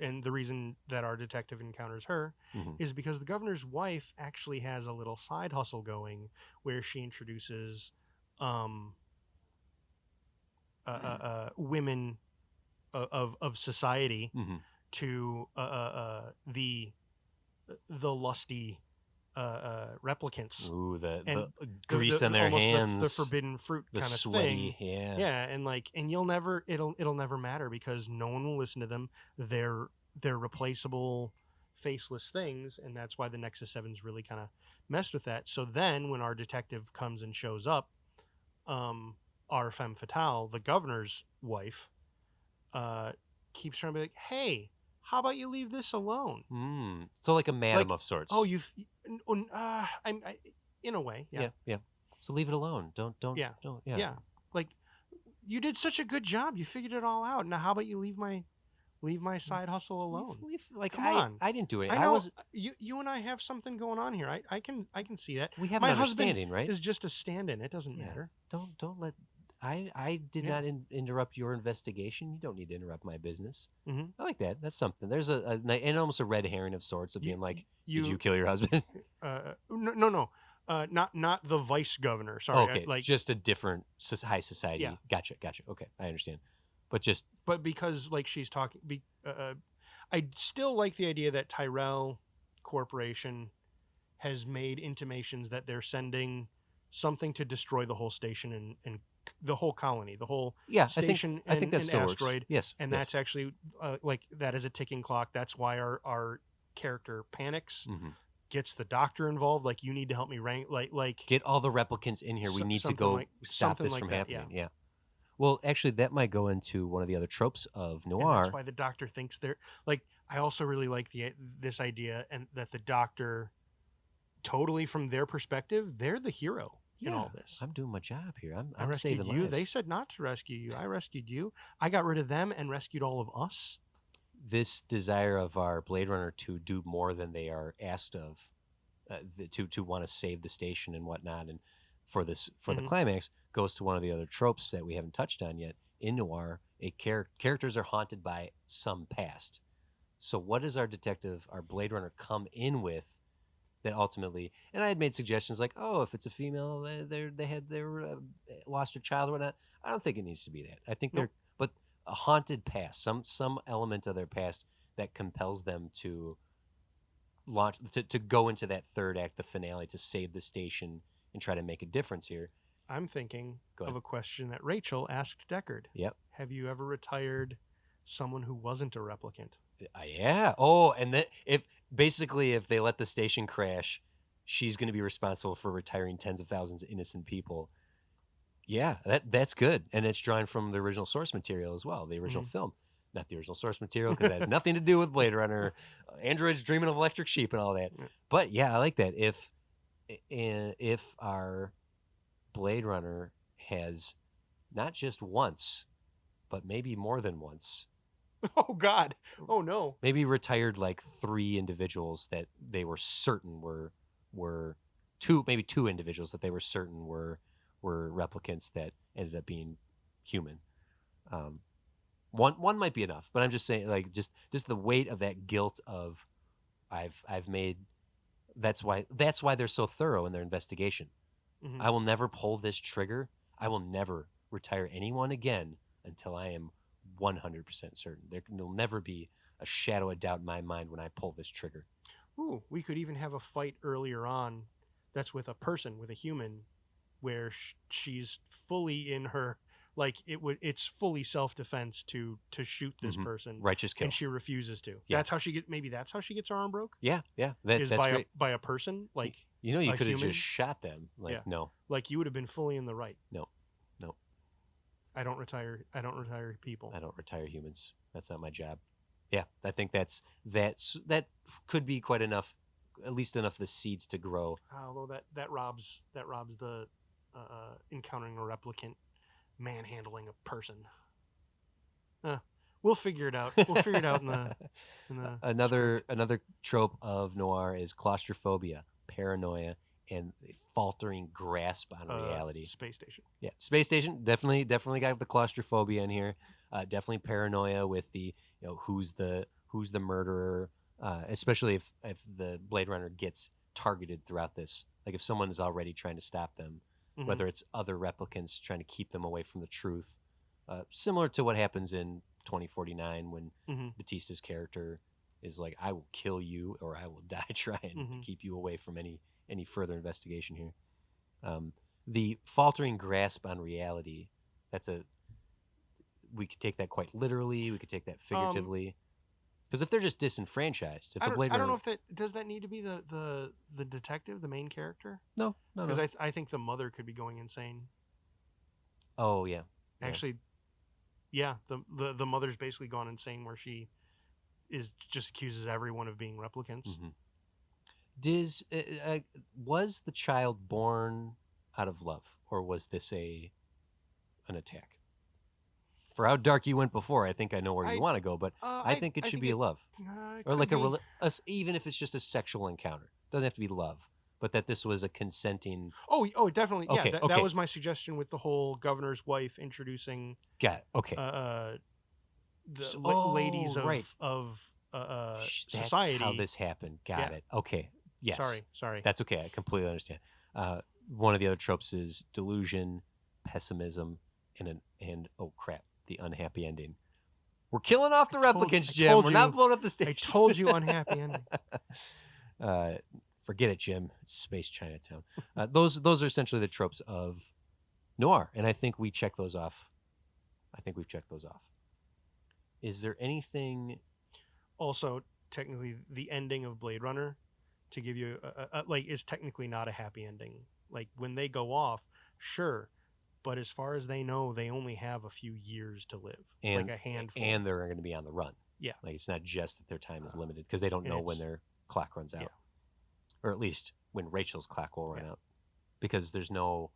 and the reason that our detective encounters her is because the governor's wife actually has a little side hustle going where she introduces women of society to the lusty replicants. Ooh, the grease in their hands, the forbidden fruit the kind of sweaty, thing. Yeah, and it'll never matter because no one will listen to them. They're replaceable, faceless things, and that's why the Nexus 7's really kind of messed with that. So then, when our detective comes and shows up, our femme fatale, the governor's wife, keeps trying to be like, "Hey, how about you leave this alone?" So like a madam of sorts. Oh, in a way, yeah. So leave it alone. Don't. Yeah. Like, you did such a good job. You figured it all out. Now, how about you leave my side hustle alone? Come on. I didn't do it. I know. You and I have something going on here. I can see that. We have my an understanding, husband right? is just a stand-in. It doesn't matter. Don't let. I did not interrupt your investigation. You don't need to interrupt my business. I like that. That's something. There's and almost a red herring of sorts of being like, did you kill your husband? No. Not the vice governor. Sorry. Okay. Just a different high society. Yeah. Gotcha. Okay. I understand. But because she's talking, I still like the idea that Tyrell Corporation has made intimations that they're sending something to destroy the whole station and the whole colony, the whole station. I think that still asteroid. Works. Yes, and that's actually that is a ticking clock. That's why our character panics, gets the doctor involved. Like, you need to help me rank. Like get all the replicants in here. We need to go stop this from happening. Yeah. Well, actually, that might go into one of the other tropes of noir. And that's why the doctor thinks they're like. I also really like this idea, and that the doctor, totally from their perspective, they're the hero in all this. I'm doing my job here. I I'm rescued saving you. lives. They said not to rescue you. I rescued you. I got rid of them and rescued all of us. This desire of our Blade Runner to do more than they are asked of, to want to save the station and whatnot, and for the climax, goes to one of the other tropes that we haven't touched on yet in noir. Characters are haunted by some past. So what does our detective, our Blade Runner, come in with that ultimately? And I had made suggestions like, oh, if it's a female, they lost their child or whatnot. I don't think it needs to be that. I think but a haunted past, some element of their past that compels them to launch to go into that third act, the finale, to save the station and try to make a difference here. I'm thinking of a question that Rachel asked Deckard. Yep. Have you ever retired someone who wasn't a replicant? Yeah. Oh, and that if they let the station crash, she's going to be responsible for retiring tens of thousands of innocent people. Yeah, that's good, and it's drawn from the original source material as well, the original film. not the original source material because that has nothing to do with Blade Runner, androids dreaming of electric sheep and all that. But yeah, I like that. If our Blade Runner has not just once, but maybe more than once. Oh God! Oh no! Maybe retired like 3 individuals that they were certain were maybe 2 individuals that they were certain were replicants that ended up being human. One might be enough, but I'm just saying, like, just the weight of that guilt of I've made. That's why they're so thorough in their investigation. Mm-hmm. I will never pull this trigger. I will never retire anyone again until I am 100% certain. There'll never be a shadow of doubt in my mind when I pull this trigger. Ooh, we could even have a fight earlier on that's with a person, with a human, where she's fully in her, like, it's fully self-defense to shoot this person. Righteous kill. And she refuses to. Yeah. That's how she gets her arm broke? Yeah. That's great. By a person, like, you could have human? just shot them. Like, Yeah. No. Like, you would have been fully in the right. No. I don't retire people. I don't retire humans. That's not my job. Yeah, I think that could be quite enough, at least enough of the seeds to grow. Although that robs the encountering a replicant manhandling a person. We'll figure it out. We'll figure it out in the another trope of noir is claustrophobia, paranoia, and a faltering grasp on reality. Space station. Yeah, space station definitely got the claustrophobia in here. Definitely paranoia with the who's the murderer, especially if the Blade Runner gets targeted throughout this. Like if someone is already trying to stop them, Mm-hmm. whether it's other replicants trying to keep them away from the truth, similar to what happens in 2049 when Mm-hmm. Batista's character is like, I will kill you or I will die trying Mm-hmm. to keep you away from any further investigation here. The faltering grasp on reality, we could take that quite literally, we could take that figuratively. Because if they're just disenfranchised, if the Blade Runner... I don't know if does that need to be the detective, the main character? No. Because I think the mother could be going insane. Oh, yeah. Actually, yeah, the mother's basically gone insane where she just accuses everyone of being replicants. Mm-hmm. Was the child born out of love, or was this an attack? For how dark you went before, I think I know where you want to go, but I think it should be a love, or like even if it's just a sexual encounter, doesn't have to be love, but that this was a consenting. Oh, definitely. Yeah, Okay, that was my suggestion with the whole governor's wife introducing. Got it. Okay. Ladies of society. That's how this happened. Got it. Okay. Yes. Sorry. That's okay. I completely understand. One of the other tropes is delusion, pessimism, and oh crap, the unhappy ending. We're killing off the replicants, Jim. We're not blowing up the station. I told you unhappy ending. Forget it, Jim. It's Space Chinatown. Those are essentially the tropes of noir, and I think we check those off. We've checked those off. Is there anything? Also, technically, the ending of Blade Runner, to give you is technically not a happy ending. Like when they go off, sure, but as far as they know, they only have a few years to live, like a handful, and they're going to be on the run. Yeah, like it's not just that their time is limited because they don't know when their clock runs out, or at least when Rachel's clock will run out, because there's no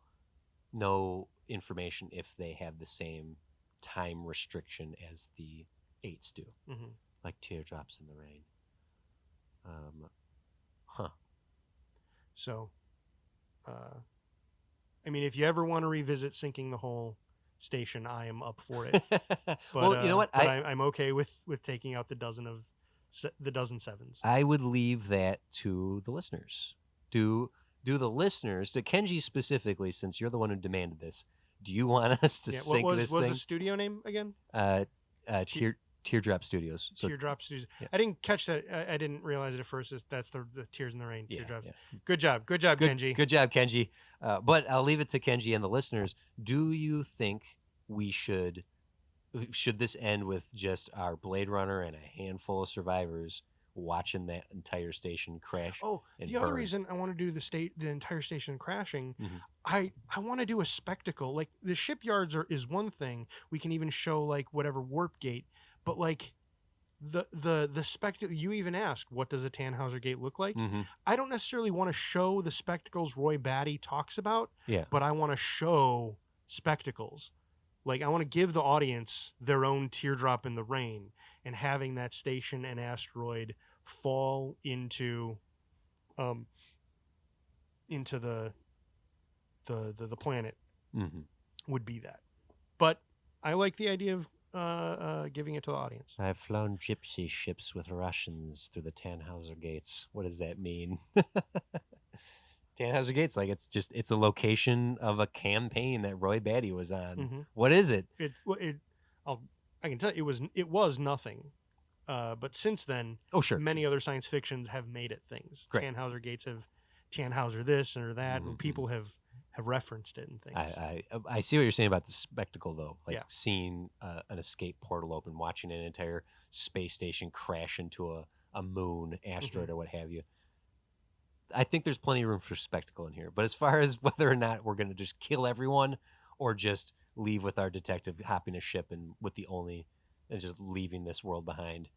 information if they have the same time restriction as the 8s do, like teardrops in the rain. So, I mean, if you ever want to revisit sinking the whole station, I am up for it. But, well, you know what? But I'm okay with taking out the dozen sevens. I would leave that to the listeners. Do the listeners, to Kenji specifically, since you're the one who demanded this, do you want us to sink this thing? What was the studio name again? Teardrop Studios. So, Teardrop Studios. Yeah. I didn't catch that. I didn't realize it at first. That's the Tears in the Rain. Teardrops. Yeah. Good job, Kenji. Good job, Kenji. But I'll leave it to Kenji and the listeners. Do you think we should this end with just our Blade Runner and a handful of survivors watching that entire station crash? Oh, the other reason I want to do the entire station crashing, I want to do a spectacle. Like the shipyards is one thing. We can even show like whatever warp gate. but like the spectacle. You even asked, what does a Tannhauser gate look like? Mm-hmm. I don't necessarily want to show the spectacles Roy Batty talks about, Yeah. but I want to show spectacles. Like, I want to give the audience their own teardrop in the rain, and having that station and asteroid fall into the planet Mm-hmm. would be that. But I like the idea of giving it to the audience. I've flown gypsy ships with Russians through the Tannhauser gates. What does that mean? Tannhauser gates, like it's a location of a campaign that Roy Batty was on. Mm-hmm. What is it? I can tell you, it was nothing. But since then, Sure. many other science fictions have made it things. Great. Tannhauser gates have Tannhauser this or that, Mhm, and people have referenced it and things. I see what you're saying about the spectacle, though. Like Yeah. seeing an escape portal open, watching an entire space station crash into a moon, asteroid, or what have you. I think there's plenty of room for spectacle in here. But as far as whether or not we're going to just kill everyone or just leave with our detective hopping a ship and just leaving this world behind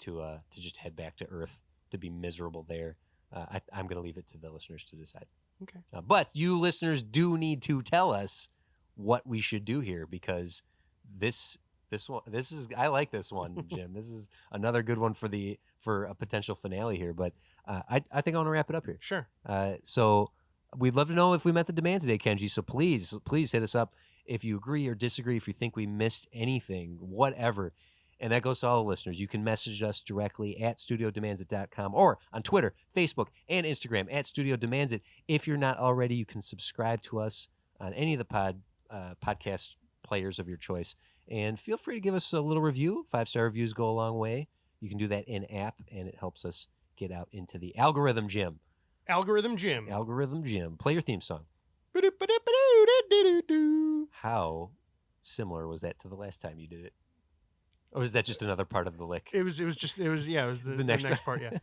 to just head back to Earth to be miserable there, I'm going to leave it to the listeners to decide. Okay. But you listeners do need to tell us what we should do here, because this is I like this one, Jim. This is another good one for a potential finale here. But I think I want to wrap it up here. Sure. So we'd love to know if we met the demand today, Kenji. So please hit us up if you agree or disagree, if you think we missed anything, whatever. And that goes to all the listeners. You can message us directly at studiodemandsit.com or on Twitter, Facebook, and Instagram at Studio Demands It. If you're not already, you can subscribe to us on any of the podcast players of your choice. And feel free to give us a little review. 5-star reviews go a long way. You can do that in-app, and it helps us get out into the algorithm, Jim. Algorithm Jim. Algorithm Jim. Play your theme song. How similar was that to the last time you did it? Or is that just another part of the lick? It was the next part, yeah.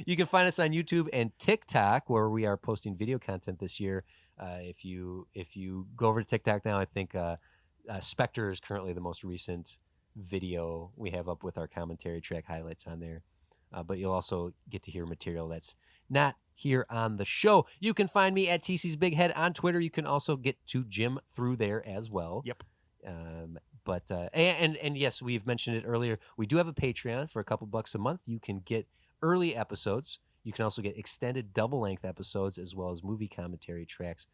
You can find us on YouTube and TikTok, where we are posting video content this year. If you go over to TikTok now, I think Spectre is currently the most recent video we have up with our commentary track highlights on there. But you'll also get to hear material that's not here on the show. You can find me at TC's Big Head on Twitter. You can also get to Jim through there as well. Yep. But and yes, we've mentioned it earlier. We do have a Patreon for a couple bucks a month. You can get early episodes. You can also get extended double-length episodes as well as movie commentary tracks.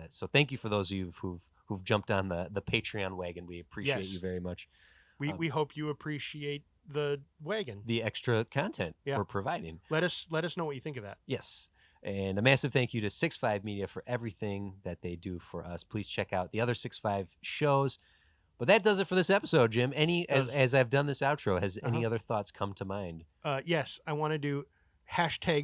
So thank you for those of you who've jumped on the Patreon wagon. We appreciate you very much. We hope you appreciate the wagon, the extra content we're providing. Let us know what you think of that. Yes. And a massive thank you to 6.5 Media for everything that they do for us. Please check out the other 6.5 shows. But that does it for this episode, Jim. As I've done this outro, has any other thoughts come to mind? Yes, I want to do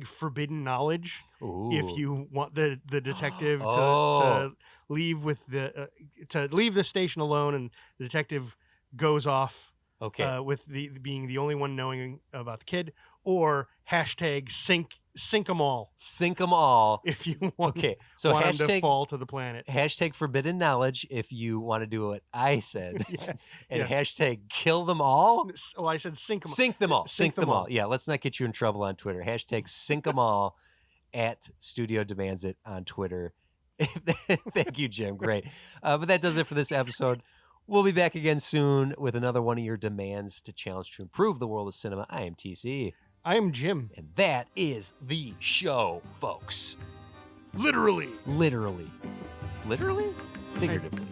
#forbidden knowledge. Ooh. If you want the detective to leave with to leave the station alone, and the detective goes off. Okay. With being the only one knowing about the kid, or sink 'em all. Sink 'em all. If you want, so want 'em hashtag to fall to the planet. #forbidden knowledge if you want to do what I said. And Yes. #kill them all. Oh, I said sink 'em. Sink them all. Sink them all. Yeah, let's not get you in trouble on Twitter. #sink 'em all at Studio Demands It on Twitter. Thank you, Jim. Great. But that does it for this episode. We'll be back again soon with another one of your demands to challenge to improve the world of cinema. I am TC. I am Jim. And that is the show, folks. Literally. Literally? Figuratively.